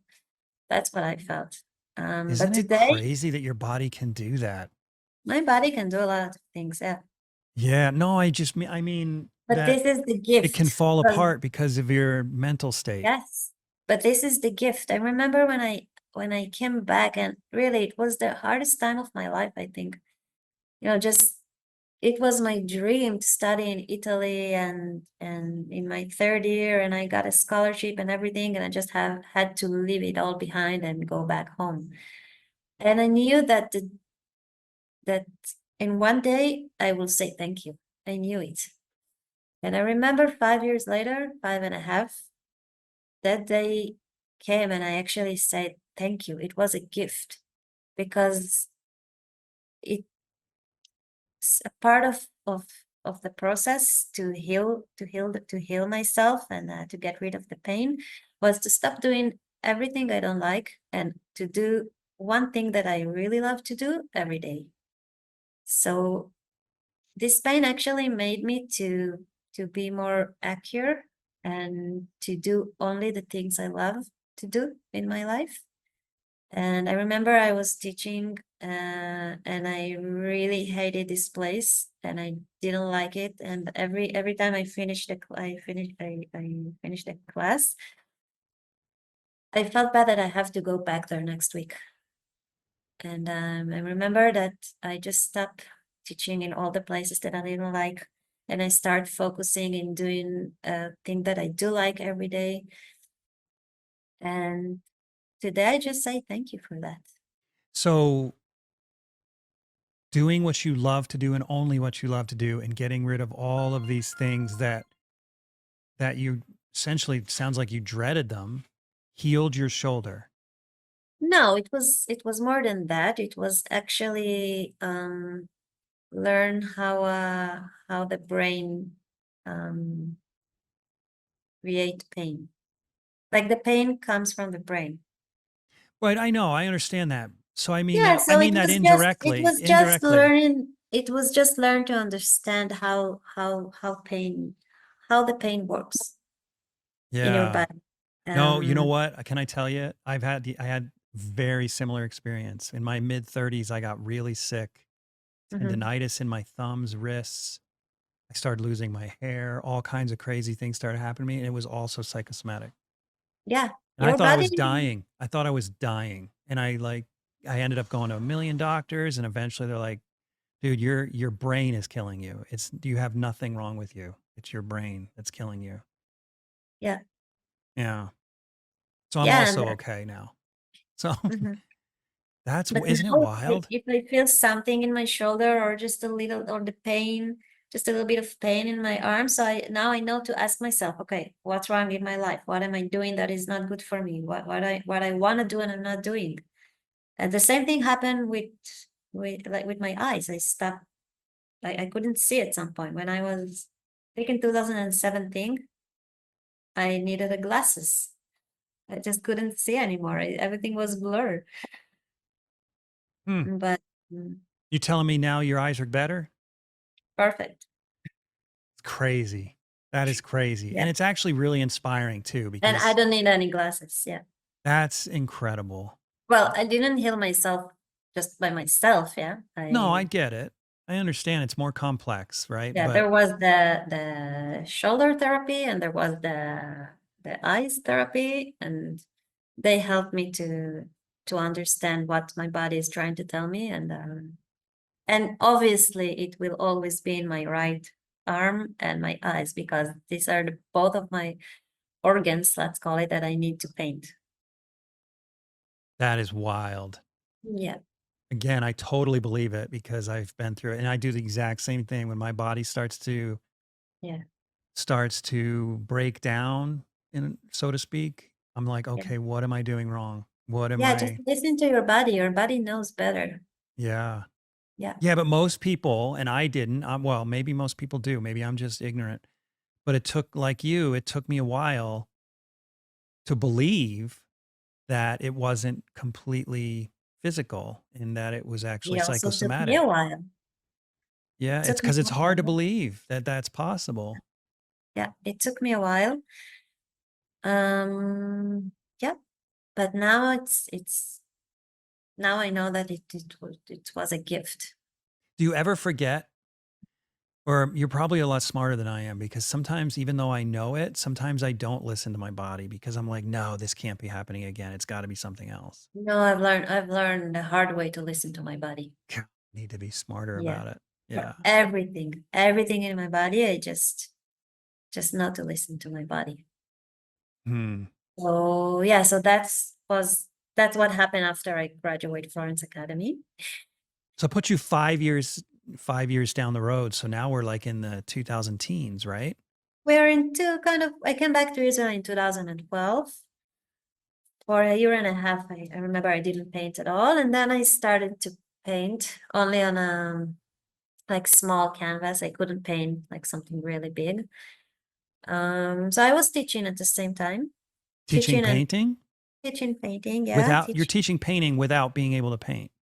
That's what I felt. But Isn't it today, crazy that your body can do that? my body can do a lot of things. Yeah. Yeah, no, I mean But that this is the it can gift. fall because- apart because of your mental state. Yes. But this is the gift. I remember when I came back, and really it was the hardest time of my life, I think. Just it was my dream to study in Italy, and in my third year, and I got a scholarship and everything, and I just had to leave it all behind and go back home. And I knew that that in one day I will say thank you. I knew it. And I remember 5 years later, 5.5, that day came, and I actually said thank you. It was a gift, because it's a part of the process to heal myself, and to get rid of the pain, was to stop doing everything I don't like, and to do one thing that I really love to do every day. So this pain actually made me to be more accurate, and to do only the things I love to do in my life. And I remember I was teaching, and I really hated this place, and I didn't like it. And every time I finished the class, I felt bad that I have to go back there next week. And I remember that I just stopped teaching in all the places that I didn't like, and I start focusing in doing a thing that I do like every day. And today I just say thank you for that. So doing what you love to do and only what you love to do, and getting rid of all of these things that you essentially, sounds like you dreaded them, healed your shoulder. No, it was more than that. It was actually learn how the brain create pain. Like the pain comes from the brain. Right, I know, I understand that. So I mean Yeah, that, so I mean that indirectly. it was just learn to understand how the pain works in your Yeah. body. No, you know what? Can I tell you? I had very similar experience. In my mid-30s, I got really sick. Mhm. Tendinitis in my thumbs, wrists. I started losing my hair. All kinds of crazy things started happening to me, and it was also psychosomatic. Yeah, And I your thought I was body. dying. I thought I was dying. And I ended up going to 1 million doctors, and eventually they're like, dude, your brain is killing you. You have nothing wrong with you. It's your brain that's killing you. Yeah. Yeah. So I'm Yeah, also and okay now. So mhm. But isn't it now wild? if I feel something in my shoulder, or just a little, or the pain, just a little bit of pain in my arm, so now I know to ask myself, okay, what's wrong in my life? What am I doing that is not good for me? What I want to do and I'm not doing? And the same thing happened with my eyes. I stopped I couldn't see at some point when I was, I think in 2017, I needed a glasses. I just couldn't see anymore. Everything was blurred. Hmm. But You telling me now your eyes are better? perfect. It's crazy. That is crazy. Yeah. And it's actually really inspiring too, And I because don't need any glasses. Yeah. that's incredible. Well, I didn't heal myself just by myself. Yeah. No, I get it. I understand it's more complex, right? Yeah, But there was the shoulder therapy and there was the eyes therapy, and they helped me to understand what my body is trying to tell me, and obviously it will always be in my right arm and my eyes, because these are both of my organs, let's call it, that I need to paint. that is wild. Yeah. Again, I totally believe it because I've been through it, and I do the exact same thing when my body starts to Yeah. break down, in so to speak. I'm like, Yeah. okay, what am I doing wrong? What am Yeah, just I? listen to your body. Your body knows better. Yeah. Yeah. Yeah, but most people, and I didn't, well, maybe most people do. Maybe I'm just ignorant. But it took, like you, it took me a while to believe that it wasn't completely physical and that it was actually It also took me a psychosomatic. while. Yeah, It it's took me because a it's hard to while. believe that that's possible. Yeah, it took me a while. Yeah, but now it's now I know that it was a gift. Do you ever forget? Or you're probably a lot smarter than I am, because sometimes, even though I know it, sometimes I don't listen to my body because I'm like, no, this can't be happening again. It's got to be something else. No, I've learned the hard way to listen to my body. Need to be smarter Yeah. about it. For Yeah. everything in my body, I just not to listen to my body. Hmm. So yeah, so that's what happened after I graduated Florence Academy. So it put you 5 years down the road. So now we're like in the 2000 teens, right? We're into I came back to Israel in 2012. For a year and a half, I remember I didn't paint at all. And then I started to paint only on like small canvas. I couldn't paint like something really big. So I was teaching at the same time. Teaching And painting teaching painting, yeah. you're teaching painting without being able to paint.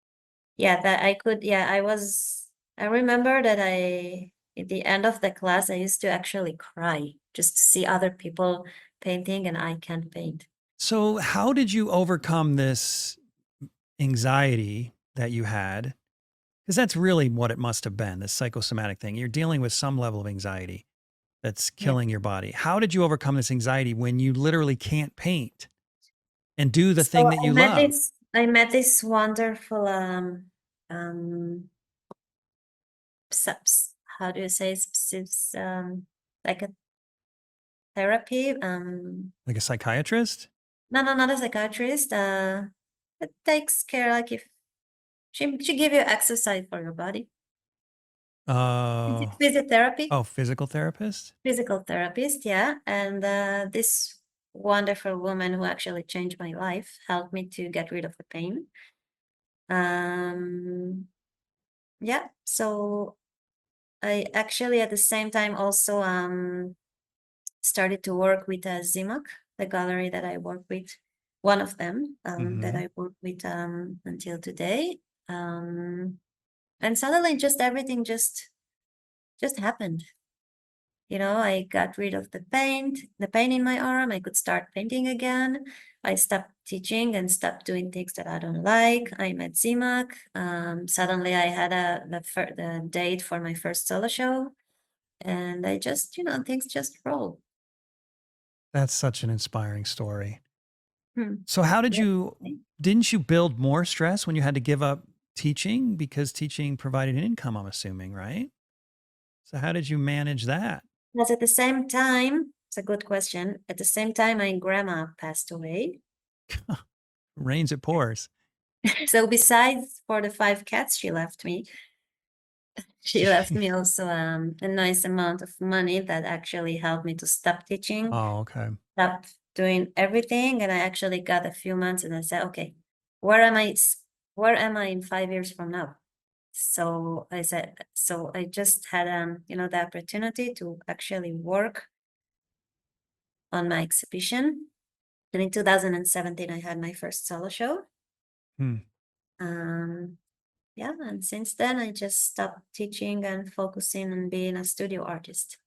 Yeah, that I could, yeah, I remember that at the end of the class, I used to actually cry just to see other people painting and I can't paint. So how did you overcome this anxiety that you had? Because that's really what it must have been, this psychosomatic thing. You're dealing with some level of anxiety that's Yeah. killing your body. How did you overcome this anxiety when you literally can't paint and do the thing that you love? I met this wonderful how do you say like a therapy Like a psychiatrist? no, not a psychiatrist, it takes care, like if she give you exercise for your body. Oh, Physiotherapy. physical therapist? Physical therapist, yeah. And this wonderful woman who actually changed my life helped me to get rid of the pain. Yeah, so I actually at the same time also started to work with Zimak, the gallery that I work with, one of them that I work with until today. And suddenly just everything just happened. You know, I got rid of the pain in my arm. I could start painting again. I stopped teaching and stopped doing things that I don't like. I met Zimak. Suddenly I had the date for my first solo show. And I just, things just roll. That's such an inspiring story. Hmm. So how did Yeah. didn't you build more stress when you had to give up teaching? Because teaching provided an income, I'm assuming, right? So how did you manage that? Because at the same time, it's a good question. At the same time, my grandma passed away. Rains, it pours. So besides for the 5 cats she left me, she left me also a nice amount of money that actually helped me to stop teaching, Oh, okay. stop doing everything. And I actually got a few months and I said, okay, where am I in 5 years from now? So I said, so I just had, the opportunity to actually work on my exhibition. And in 2017, I had my first solo show. Hmm. Yeah, and since then, I just stopped teaching and focusing on being a studio artist.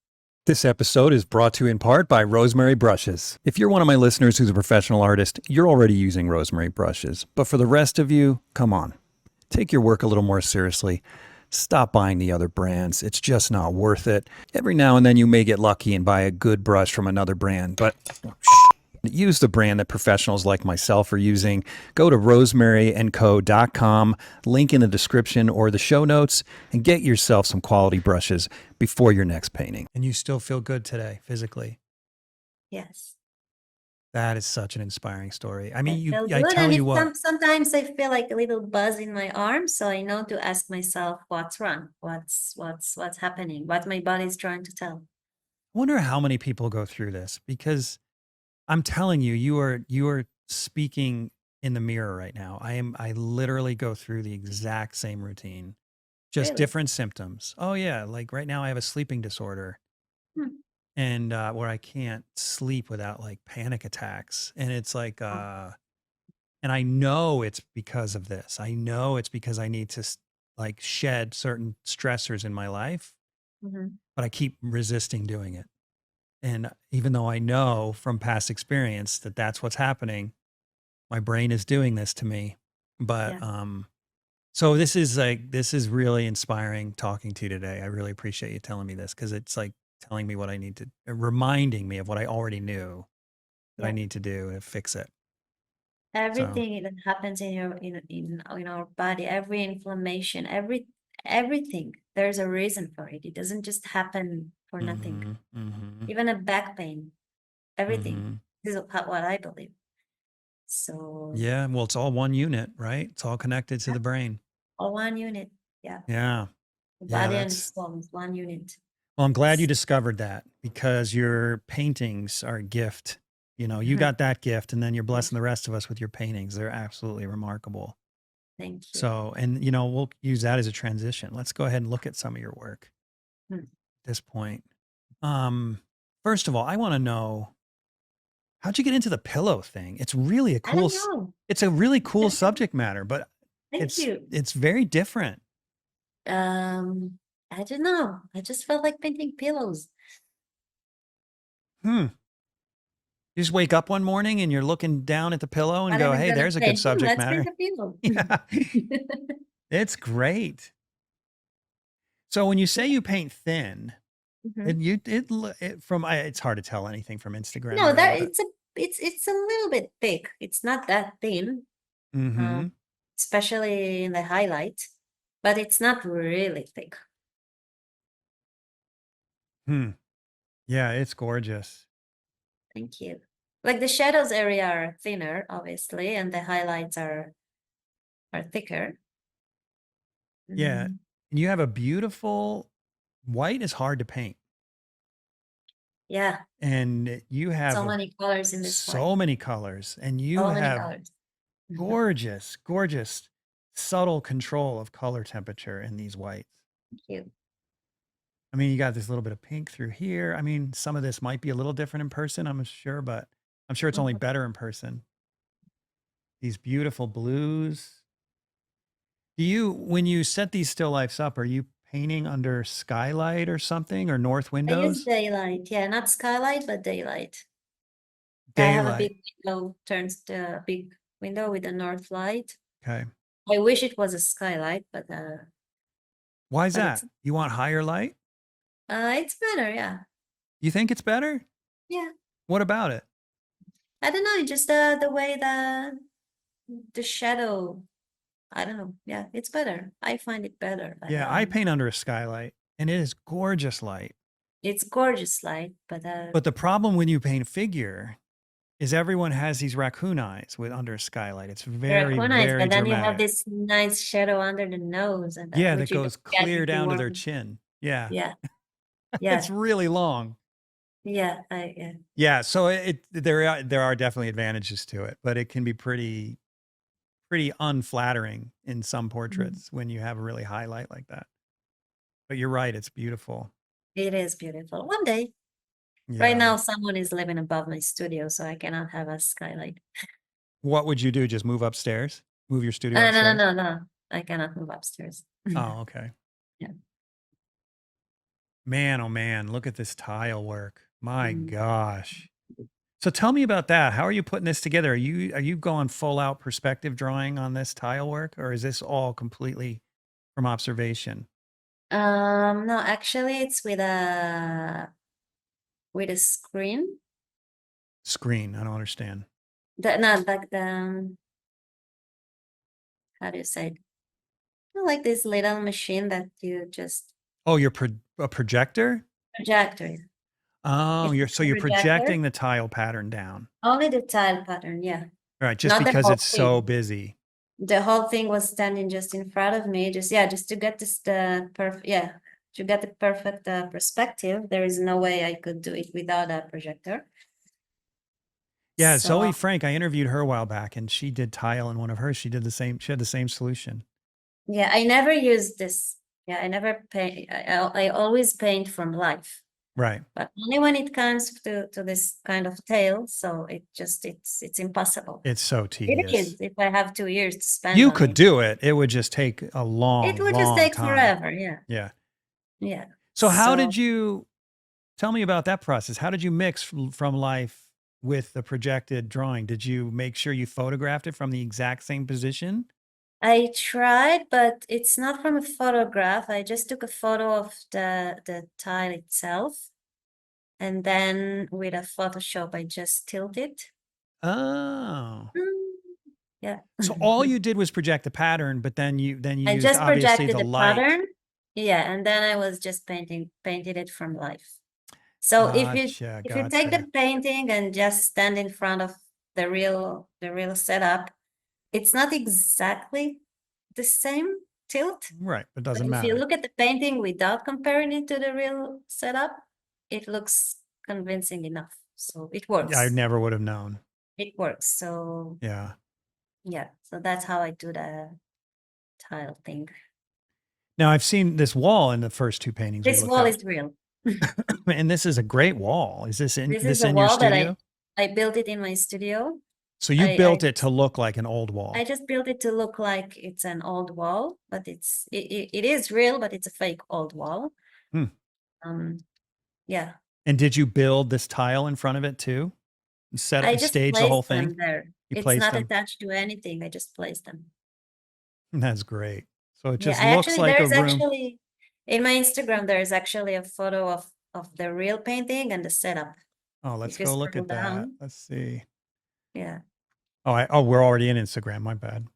This episode is brought to you in part by Rosemary Brushes. If you're one of my listeners who's a professional artist, you're already using Rosemary brushes. But for the rest of you, come on. Take your work a little more seriously. Stop buying the other brands. It's just not worth it. Every now and then you may get lucky and buy a good brush from another brand, but use the brand that professionals like myself are using. Go to rosemaryandco.com, link in the description or the show notes, and get yourself some quality brushes before your next painting. And you still feel good today, physically. Yes. That is such an inspiring story. I I mean, feel I good, tell and you what, sometimes I feel like a little buzz in my arm, so I know to ask myself what's wrong, what's happening, what my body is trying to tell. I wonder how many people go through this, because I'm telling you, you are speaking in the mirror right now. I literally go through the exact same routine, just Really? different symptoms. Oh yeah, like right now I have a sleeping disorder, Hmm. and where I can't sleep without like panic attacks, and it's like Oh, and I know it's because of this. I know it's because I need to like shed certain stressors in my life, mhm. but I keep resisting doing it. And even though I know from past experience that that's what's happening, my brain is doing this to me. But Yeah. so this is really inspiring talking to you today. I really appreciate you telling me this, because it's like telling me what I need to, reminding me of what I already knew that I Yeah. need to do to fix it. So, Everything that happens in your in our body, every inflammation, everything, there's a reason for it. It doesn't just happen for nothing. mm-hmm, mm-hmm, Even a back pain, everything. mm-hmm. This is what I believe. So Yeah, well, it's all one unit, right? It's all connected to yeah, the brain. all one unit. Yeah. Yeah. The Yeah, body and the that's soul is one unit. well, I'm glad you Yes. discovered that, because your paintings are a gift. You know, you got that gift, and then you're blessing the rest of us with your paintings. They're absolutely remarkable. Thank you. So, and we'll use that as a transition. Let's go ahead and look at some of your work Hmm. at this point. Um, First of all, I want to know, how'd you get into the pillow thing? It's really a I cool, don't know. it's a really cool subject matter, but Thank you. it's very different. I don't know. I just felt like painting pillows. Hmm. You just wake up one morning and you're looking down at the pillow and What am go, I "Hey, gonna there's a good paint? subject Let's paint matter." a pillow. Yeah. It's great. So when you say you paint thin, Mhm. and it from it's hard to tell anything from Instagram No, really, that but it's a little bit thick. It's not that thin, um, mhm. especially in the highlight, but it's not really thick. Hmm. Yeah, it's gorgeous. Thank you. Like the shadows area are thinner, obviously, and the highlights are thicker. Yeah. Mhm. And you have a beautiful white is hard to paint. Yeah, And you have so many colors in this white. so many colors, and you So many have colors. gorgeous, gorgeous subtle control of color temperature in these whites. Thank you. I mean, you got this little bit of pink through here. I mean, some of this might be a little different in person, I'm sure, but I'm sure it's only Mhm. better in person. These beautiful blues. When you set these still lifes up, are you painting under skylight or something, or north I use windows? daylight. Yeah, not skylight, but daylight. I have a Daylight. big window, turns to a big window with a north light. Okay. I wish it was a skylight, Why is but it's that? You want higher light? it's better, yeah. You think it's better? Yeah. What about it? I don't know, just the way the shadow, I don't know. Yeah, it's better. I find it better. Yeah, I paint under a skylight, and it is gorgeous light. It's gorgeous light, But the problem when you paint figure is everyone has these raccoon eyes with under a skylight. It's they're very, quite nice, very but then you have dramatic. this nice shadow under the nose, and Yeah, that which you don't goes get clear if you down to their work. chin. Yeah. Yeah, It's yeah, really long. yeah. Yeah. Yeah, so there are definitely advantages to it, but it can be pretty pretty unflattering in some Mhm. portraits when you have a really high light like that. But you're right, it's beautiful. It is beautiful. One day. Right Yeah. now, someone is living above my studio, so I cannot have a skylight. What would you do? Just move upstairs? Move your studio No, no, upstairs? no, no. I cannot move upstairs. Oh, okay. Yeah. Man, oh man, look at this tile work. My Mm. gosh. So tell me about that. How are you putting this together? Are you going full out perspective drawing on this tile work, or is this all completely from observation? No, actually, it's with a screen. Screen. I don't understand. Not like how do you say it? Like this little machine that you just Oh, you're a projector? projector. Oh, It's so a you're projector. projecting the tile pattern down. Only the tile pattern, yeah. Right, just Not the because whole it's so thing. busy. The whole thing was standing just in front of me, just to get to get the perfect perspective. There is no way I could do it without a projector. Yeah, So Zoe Frank, I interviewed her a while back and she did tile in one of hers. She had the same solution. yeah, I never used this. Yeah, I never paint. I always paint from life, Right. but only when it comes to this kind of tale. So it's impossible. It's so It tedious. is if I have 2 years to spend You on could it. do it. It would just take a It long, would just long take time. forever. Yeah, Yeah. yeah. So how So did you tell me about that process? How did you mix from life with the projected drawing? Did you make sure you photographed it from the exact same position? I tried, but it's not from a photograph. I just took a photo of the tile itself, and then with a Photoshop, I just tilt it. Oh. Yeah. So all you did was project the pattern, but then you I used just obviously projected the the light. pattern. Yeah, and then I was just painted it from life. So Gotcha, if you take the gotcha. painting and just stand in front of the real setup, it's not exactly the same tilt. Right, but it But doesn't if you matter. look at the painting without comparing it to the real setup, it looks convincing enough. So it I works. never would have known. It works. So Yeah. yeah, so that's how I do the tile thing. Now I've seen this wall in the first two paintings we This looked wall at. is real. And this is a great wall. Is this This is a in your wall that studio? I built it in my studio. So you I built it to look like an old I wall. just built it to look like it's an old wall, but it is real, but it's a fake old wall. Hmm. Yeah. And did you build this tile in front of it too? I just Stage the whole placed them thing? there. You It's placed not them? attached to anything. I just placed them. That's great. So it Yeah, just looks like a room. In my Instagram, there is actually a photo of the real painting and the setup. Oh, let's If you go look scroll at that. down, Let's see. yeah. Oh, we're already in Instagram. My bad.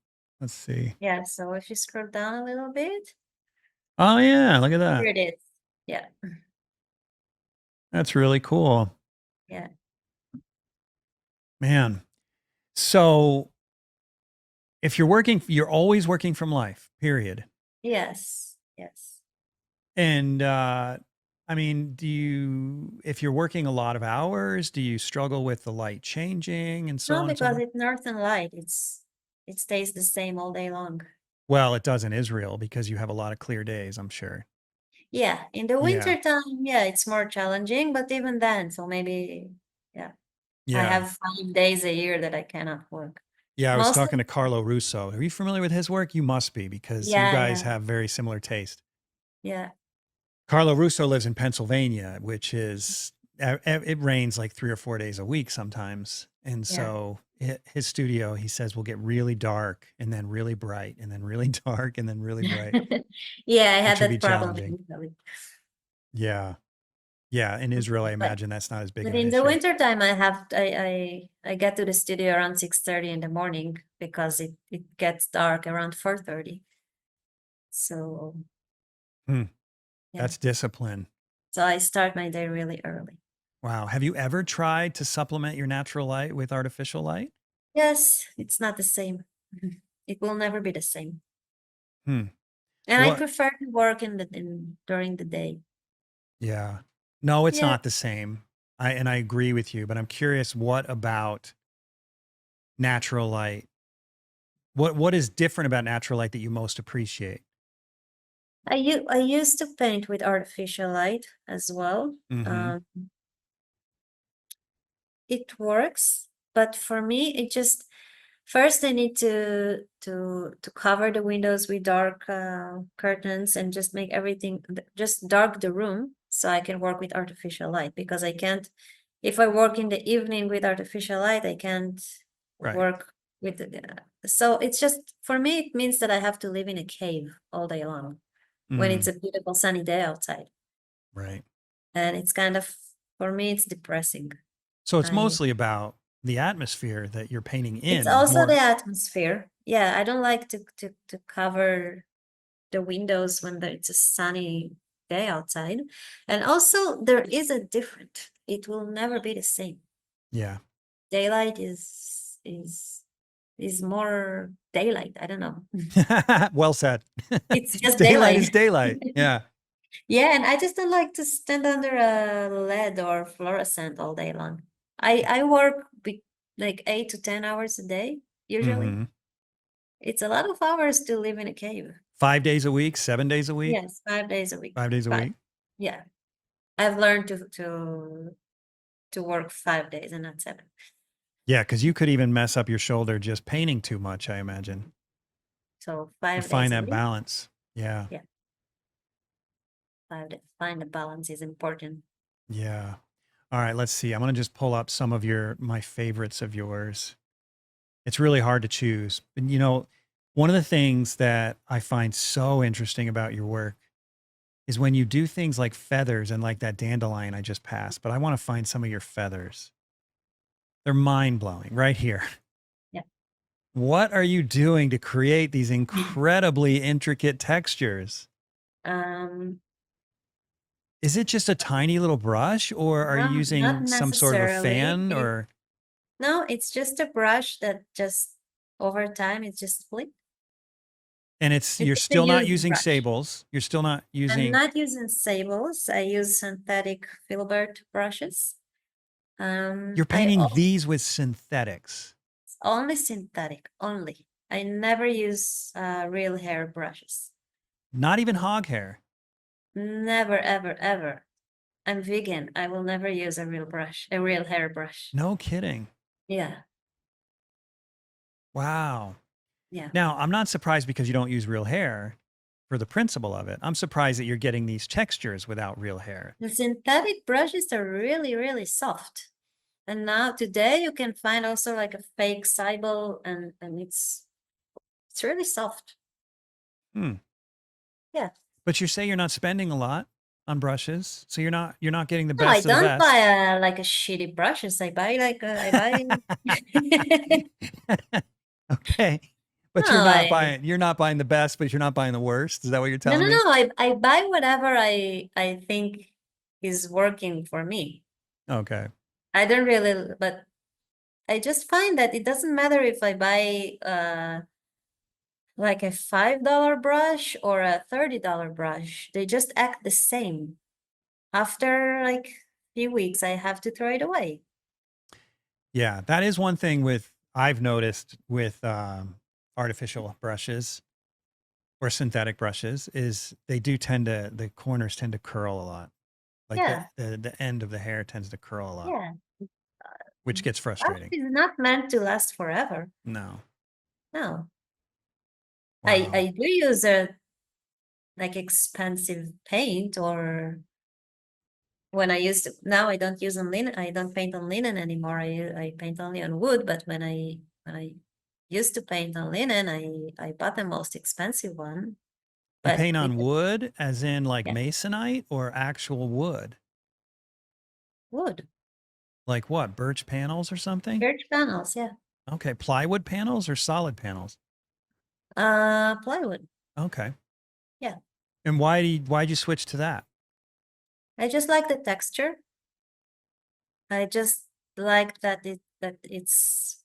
Let's see. Yeah, so if you scroll down a little bit, Oh yeah, look at here that. it is. Yeah, That's really cool. yeah. Man. So if you're always working from life, period. Yes, yes. And I mean, if you're working a lot of hours, do you struggle with the light changing and so No, on and so because forth? it's northern light. It stays the same all day long. Well, it does in Israel because you have a lot of clear days, I'm sure. Yeah, in the Yeah. winter time, yeah, it's more challenging, but even then, so maybe, yeah. I Yeah. have 5 days a year that I cannot work. Yeah, I was Most of talking to Carlo Russo. Are you familiar with his work? You must be because you Yeah, guys yeah, have very similar taste. yeah. Carlo Russo lives in Pennsylvania, which is it rains like 3 or 4 days a week sometimes. And Yeah. so his studio, he says, will get really dark and then really bright and then really dark and then really bright, Yeah, I had which would be that problem challenging. in Italy. Yeah. Yeah. In Israel, I But imagine that's not as big of but an in the issue. winter time, I get to the studio around 6:30 in the morning because it gets dark around 4:30. So yeah, That's discipline. so I start my day really early. Wow. Have you ever tried to supplement your natural light with artificial light? Yes, it's not the same. It will never be the same. Hmm. And I What? prefer to work during the day. Yeah. No, it's Yeah. not the same. I agree with you, but I'm curious what about natural light What is different about natural light that you most appreciate? I used to paint with artificial light as well. Mm-hmm. It works, but for me, it just first I need to cover the windows with dark curtains and just make everything just dark the room so I can work with artificial light, because I can't, if I work in the evening with artificial light, I can't Right. work with so it's just, for me, it means that I have to live in a cave all day long when it's a beautiful sunny day outside. Right. And it's kind of, for me, it's depressing. So it's I mostly about the atmosphere that you're painting It's in also more. the atmosphere. Yeah, I don't like to cover the windows when it's a sunny day outside. And also there is a different. It will never be the same. Yeah. Daylight is more daylight. I don't know. Well said. It's just Daylight is daylight. daylight. Yeah. Yeah, and I just don't like to stand under a LED or fluorescent all day long. I work like 8 to 10 hours a day, usually. Mm-hmm. It's a lot of hours to live in a cave. 5 days a week, 7 days a week, Yes, 5 days a week. 5 days a Five. week. Yeah. I've learned to work 5 days and not 7. Yeah, because you could even mess up your shoulder just painting too much, I imagine. So To 5 find days a that week. balance. Yeah. Yeah. 5 days. Find the balance is important. Yeah. All right, let's see. I'm going to just pull up some of my favorites of yours. It's really hard to choose. And one of the things that I find so interesting about your work is when you do things like feathers and like that dandelion I just passed, but I want to find some of your feathers. They're mind-blowing right here. Yeah. What are you doing to create these incredibly intricate textures? Is it just a tiny little brush, or are you Not using some sort of a necessarily. fan or? No, it's just a brush that just over time it's just flipped. And It's you're just a still not used using brush. sables. You're still not I'm using. not using sables. I use synthetic filbert brushes. You're I painting these with synthetics. only synthetic, only. I never use real hair brushes. Not even hog hair. Never, ever, ever. I'm vegan. I will never use a real brush, a real hair brush. No kidding. Yeah, Wow. yeah. Now, I'm not surprised because you don't use real hair for the principle of it. I'm surprised that you're getting these textures without real hair. The synthetic brushes are really, really soft. And now today you can find also like a fake sable, and it's really soft. Yeah. But you say you're not spending a lot on brushes, so you're not getting the No, I best of the don't best. buy like a shitty brushes. I buy Okay. But No, you're not buying the best, but you're not buying the worst. Is that what you're no, telling me? no. I buy whatever I think is working for me. Okay. I don't really, but I just find that it doesn't matter if I buy like a $5 brush or a $30 brush. They just act the same. After like a few weeks, I have to throw it away. Yeah, that is one thing I've noticed with artificial brushes or synthetic brushes is the corners tend to curl a lot. Like Yeah, the end of the hair tends to curl a lot, yeah. which gets Brush frustrating. is not meant to last forever. No. No. Wow. I do use a like expensive paint, or when I used to, now I don't use on linen. I don't paint on linen anymore. I paint only on wood. But when I used to paint on linen, I bought the most expensive one. You But paint on wood, as in like yeah, masonite or actual wood? wood, Like what? Birch panels or something? birch panels. Yeah, Okay. Plywood panels or solid panels? plywood. Okay. Yeah, And why'd you switch to that? I just like the texture. I just like that it's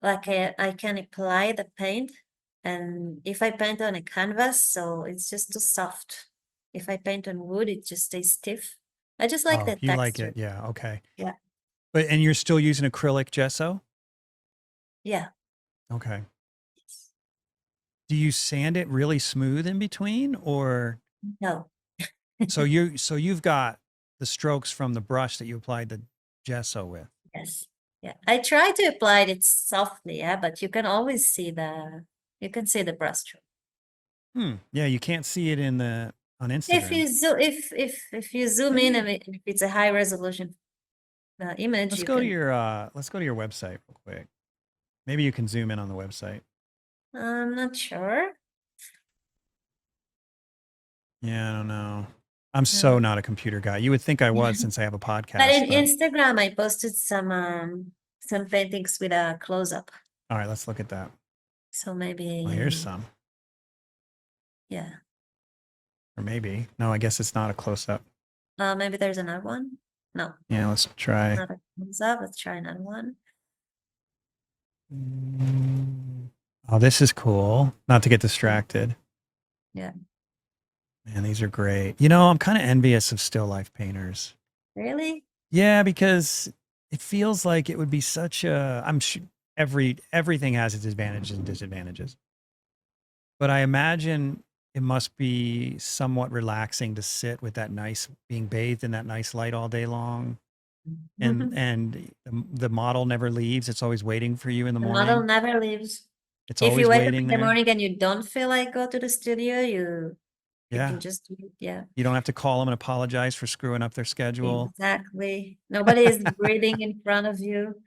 like I can apply the paint, and if I paint on a canvas, so it's just too soft. If I paint on wood, it just stays stiff. I just like Oh, the you like texture. it. Yeah. Okay. Yeah. And you're still using acrylic gesso? Yeah. Okay. Do you sand it really smooth in between, or No. so you've got the strokes from the brush that you applied the gesso with? Yes. Yeah. I try to apply it softly, yeah, but you can always see the brush stroke. Yeah, you can't see it on If Instagram. you zoom, if you zoom in, and if it's a high resolution image, Let's you go to can. your website real quick. Maybe you can zoom in on the website. I'm not sure. Yeah, I don't know. I'm so not a computer guy. You would think I was since I have a But podcast. in Instagram, I posted some paintings with a close up. All right, let's look at that. So maybe. Well, here's some. Yeah. Or maybe. No, I guess it's not a close up. Maybe there's another one. No. Yeah, let's try. Another close up. Let's try another one. Oh, this is cool. Not to get distracted. Yeah. Man, these are great. You know, I'm kind of envious of still life painters. Really? Yeah, because it feels like it would be such a. I'm sure everything has its advantages and disadvantages, but I imagine it must be somewhat relaxing to sit with that nice, being bathed in that nice light all day long, and the model never leaves. It's always waiting for you in the The morning. model never leaves. It's If always you wake up waiting in the there. morning and you don't feel like go to the studio, you Yeah, can just do it. Yeah. you don't have to call them and apologize for screwing up their schedule. Exactly. Nobody is breathing in front of you.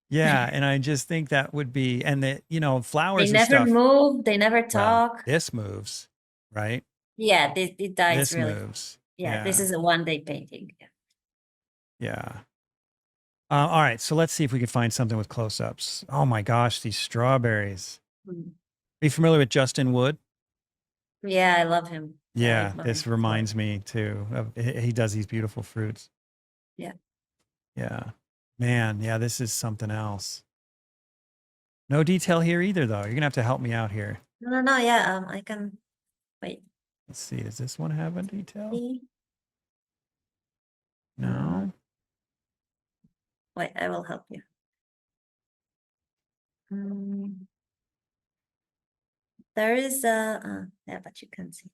Yeah, and I just think that would be, and that, you know, They flowers and never stuff. move. They never Well, talk. this moves, right? Yeah, it dies This really. moves. Yeah, this is a one-day painting. Yeah. Yeah. All right, so let's see if we can find something with close-ups. Oh my gosh, these strawberries. Mm. Are you familiar with Justin Wood? Yeah, I love him. I Yeah, admire this his work. reminds me too of he does these beautiful fruits. Yeah. Yeah. Man, yeah, this is something else. No detail here either, though. You're gonna have to help me out here. No. Yeah, I can wait. Let's see. Does this one have a detail? See? No. Wait, I will help you. There is a yeah, but you can see.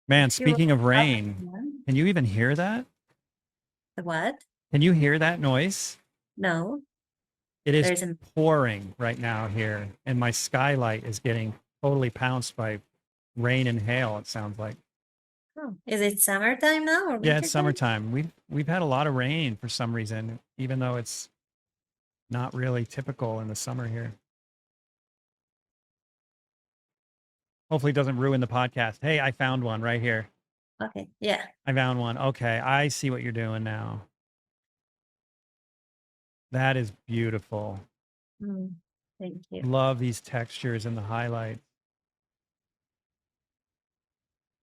Man, If you speaking of look up rain, one- can you even hear that? The what? Can you hear that noise? No. It is There's an pouring right now here, and my skylight is getting totally pounced by rain and hail, it sounds like. oh, is it summertime now or Yeah, wintertime? it's summertime. We've had a lot of rain for some reason, even though it's not really typical in the summer here. Hopefully it doesn't ruin the podcast. Hey, I found one right here. Okay, yeah. I found one. Okay, I see what you're doing now. That is beautiful. Thank you. Love these textures and the highlights.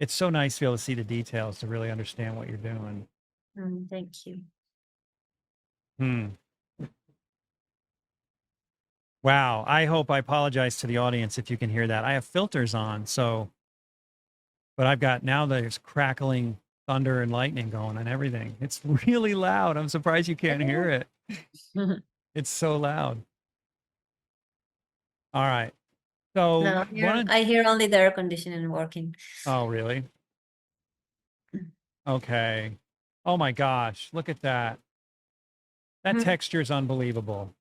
It's so nice to be able to see the details to really understand what you're doing. Thank you. Wow. I apologize to the audience if you can hear that. I have filters on, but I've got now there's crackling thunder and lightning going and everything. It's really loud. I'm surprised you can't hear it. It's so loud. All right. So No, I hear only the air conditioning working. Oh, really? Okay. Oh my gosh, look at that. That texture is unbelievable.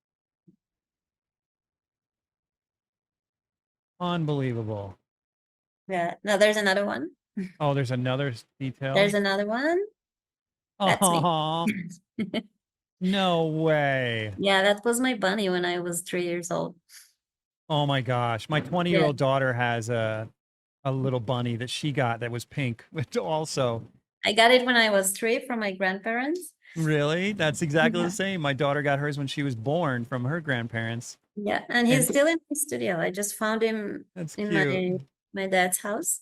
Unbelievable. Yeah. No, there's another one. Oh, there's another detail. There's another one. That's me. Oh, no way. Yeah, that was my bunny when I was 3 years old. Oh my gosh. My 20-year-old daughter has a little bunny that she got that was pink, which also. I got it when I was 3 from my grandparents. Really? That's exactly the same. My daughter got hers when she was born from her grandparents. Yeah, and he's still in the studio. I just found him That's in cute. my dad's house.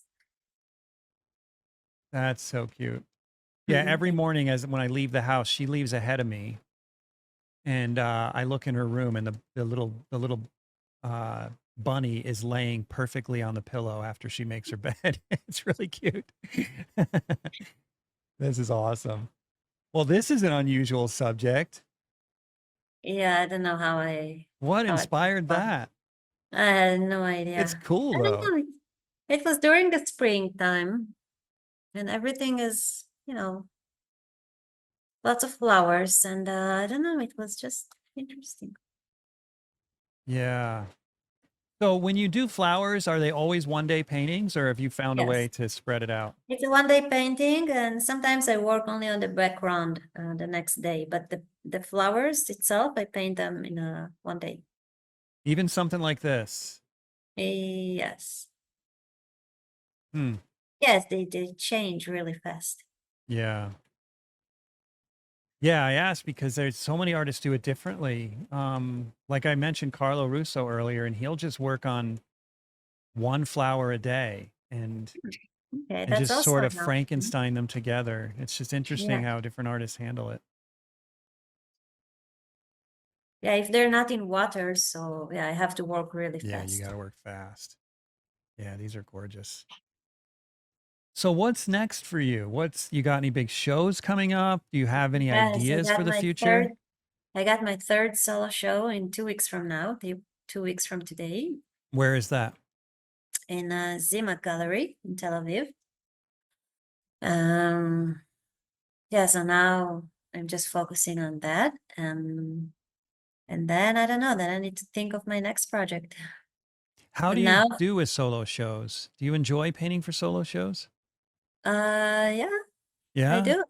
That's so cute. Yeah, every morning when I leave the house, she leaves ahead of me. And I look in her room and the little bunny is laying perfectly on the pillow after she makes her bed. It's really cute. This is awesome. Well, this is an unusual subject. Yeah, I don't know how I What how I inspired that? I had no It's idea. cool I don't though. know. It was during the springtime, and everything is, lots of flowers, and I don't know. It was just interesting. Yeah. So when you do flowers, are they always one-day paintings, or have you found a way Yes, to spread it out? it's a one-day painting, and sometimes I work only on the background the next day. But the flowers itself, I paint them in a one day. Even something like this. Yes, Hmm. yes, they change really fast. Yeah. Yeah, I asked because there's so many artists do it differently. Like I mentioned Carlo Russo earlier, and he'll just work on one flower a day Okay, and that's just also sort of an option. Frankenstein them together. It's just interesting Yeah. how different artists handle it. Yeah, if they're not in water, so yeah, I have to work really Yeah, you fast. got to work fast. Yeah, these are gorgeous. So what's next for you? You got any big shows coming up? Do you have any Yes, ideas for the future? I got my third solo show in 2 weeks from now, 2 weeks from today, Where is that? in a Zima Gallery in Tel Aviv. Um, yeah, so now I'm just focusing on that. And then I don't know, then I need to think of my next project. How But do you now, do with solo shows? Do you enjoy painting for solo shows? yeah, I Yeah. do.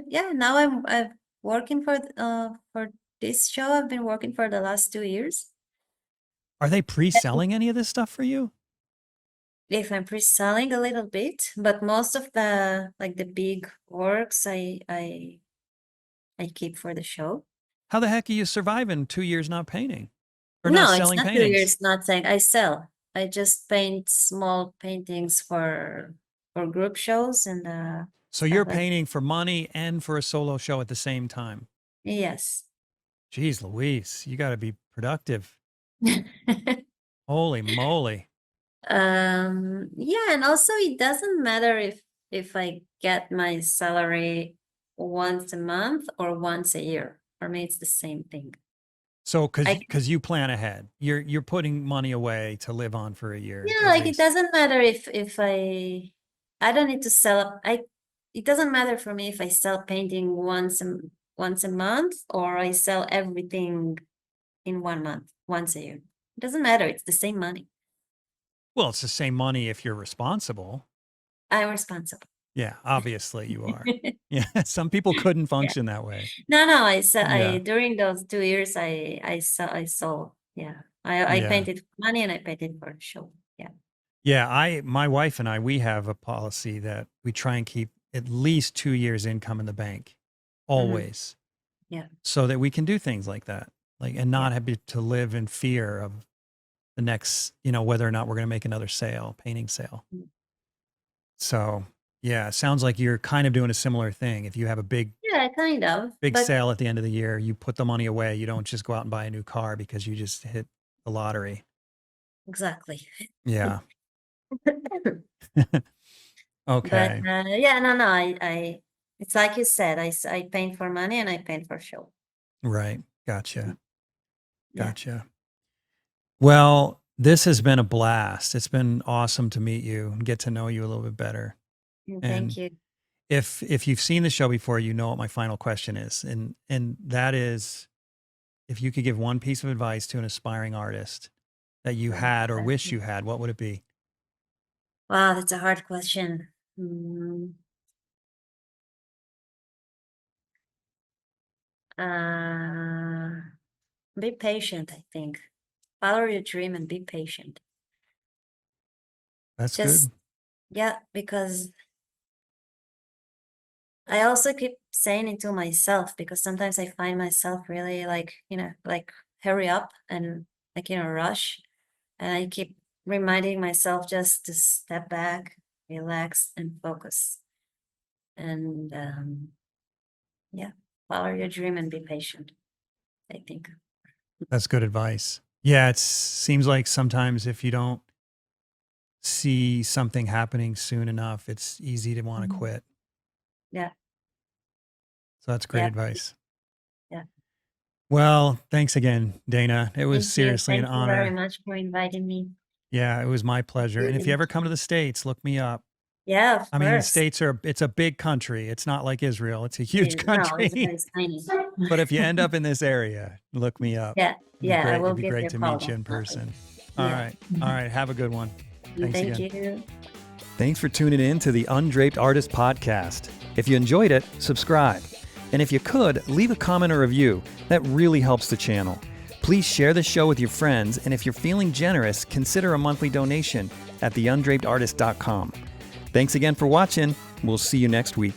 Yeah, now I'm working for this show. I've been working for the last 2 years. Are they pre-selling any of this stuff for you? If I'm pre-selling a little bit, but most of the big works I keep for the show. How the heck are you surviving 2 years not painting or not No, it's selling not 2 paintings? years, not saying I sell. I just paint small paintings for group shows and So stuff you're like painting for money and for a solo show at the same time. yes. Geez, Louise, you got to be productive. Holy moly. Yeah, and also it doesn't matter if I get my salary once a month or once a year. For me, it's the same thing. So I cuz you plan ahead. You're putting money away to live on for a year Yeah, at like it least. doesn't matter if I don't need to sell it doesn't matter for me if I sell painting once a month or I sell everything in 1 month, once a year. It doesn't matter, it's the same money. Well, it's the same money if you're responsible. I'm responsible. Yeah, obviously you are. Yeah, some people couldn't Yeah. function that way. No, Yeah. I during those 2 years I sold. Yeah. I Yeah. painted for money and I painted for the show. Yeah. Yeah, my wife and I, we have a policy that we try and keep at least 2 years income in the bank, Mhm. always, Yeah. so that we can do things like that, like, and Yeah. not have to live in fear of the next, whether or not we're going to make another painting sale. Mm. So yeah, it sounds like you're kind of doing a similar thing. If you have a big, Yeah, kind of. big But sale at the end of the year, you put the money away. You don't just go out and buy a new car because you just hit the lottery. exactly. Yeah. But Okay. yeah, no, it's like you said, I paint for money and I paint for show. Right. Gotcha. Yeah. Gotcha. Well, this has been a blast. It's been awesome to meet you and get to know you a little bit better. Thank And you. if you've seen the show before, you know what my final question is. And that is, if you could give one piece of advice to an aspiring artist that you had or wish you had, what would it be? Wow, that's a hard question. Mm, uh, be patient, I think. Follow your dream and be patient. That's Just, good. yeah, because I also keep saying it to myself because sometimes I find myself really like hurry up and like in a rush. And I keep reminding myself just to step back, relax, and focus. And yeah, follow your dream and be patient, I think. That's good advice. Yeah, it seems like sometimes if you don't see something happening soon enough, it's easy to want to Mhm. quit. Yeah, So that's great yeah, advice. yeah. Well, thanks again, Dana. It was Thank you. seriously an Thank you very honor. much for inviting me. Yeah, it was my pleasure. And if you you. ever come to the States, look me up. Yeah, of I mean, the course. States it's a big country. It's not like Israel. It's a huge No, it's country. tiny. But if you end up in this area, look me up. Yeah, yeah, I will It'd be give you great a to call. meet you in person. All Yeah. right. All right. Have a good one. Thanks Thank again. you. Thanks for tuning in to the Undraped Artist Podcast. If you enjoyed it, subscribe. And if you could, leave a comment or review. That really helps the channel. Please share the show with your friends, and if you're feeling generous, consider a monthly donation at theundrapedartist.com. Thanks again for watching. We'll see you next week.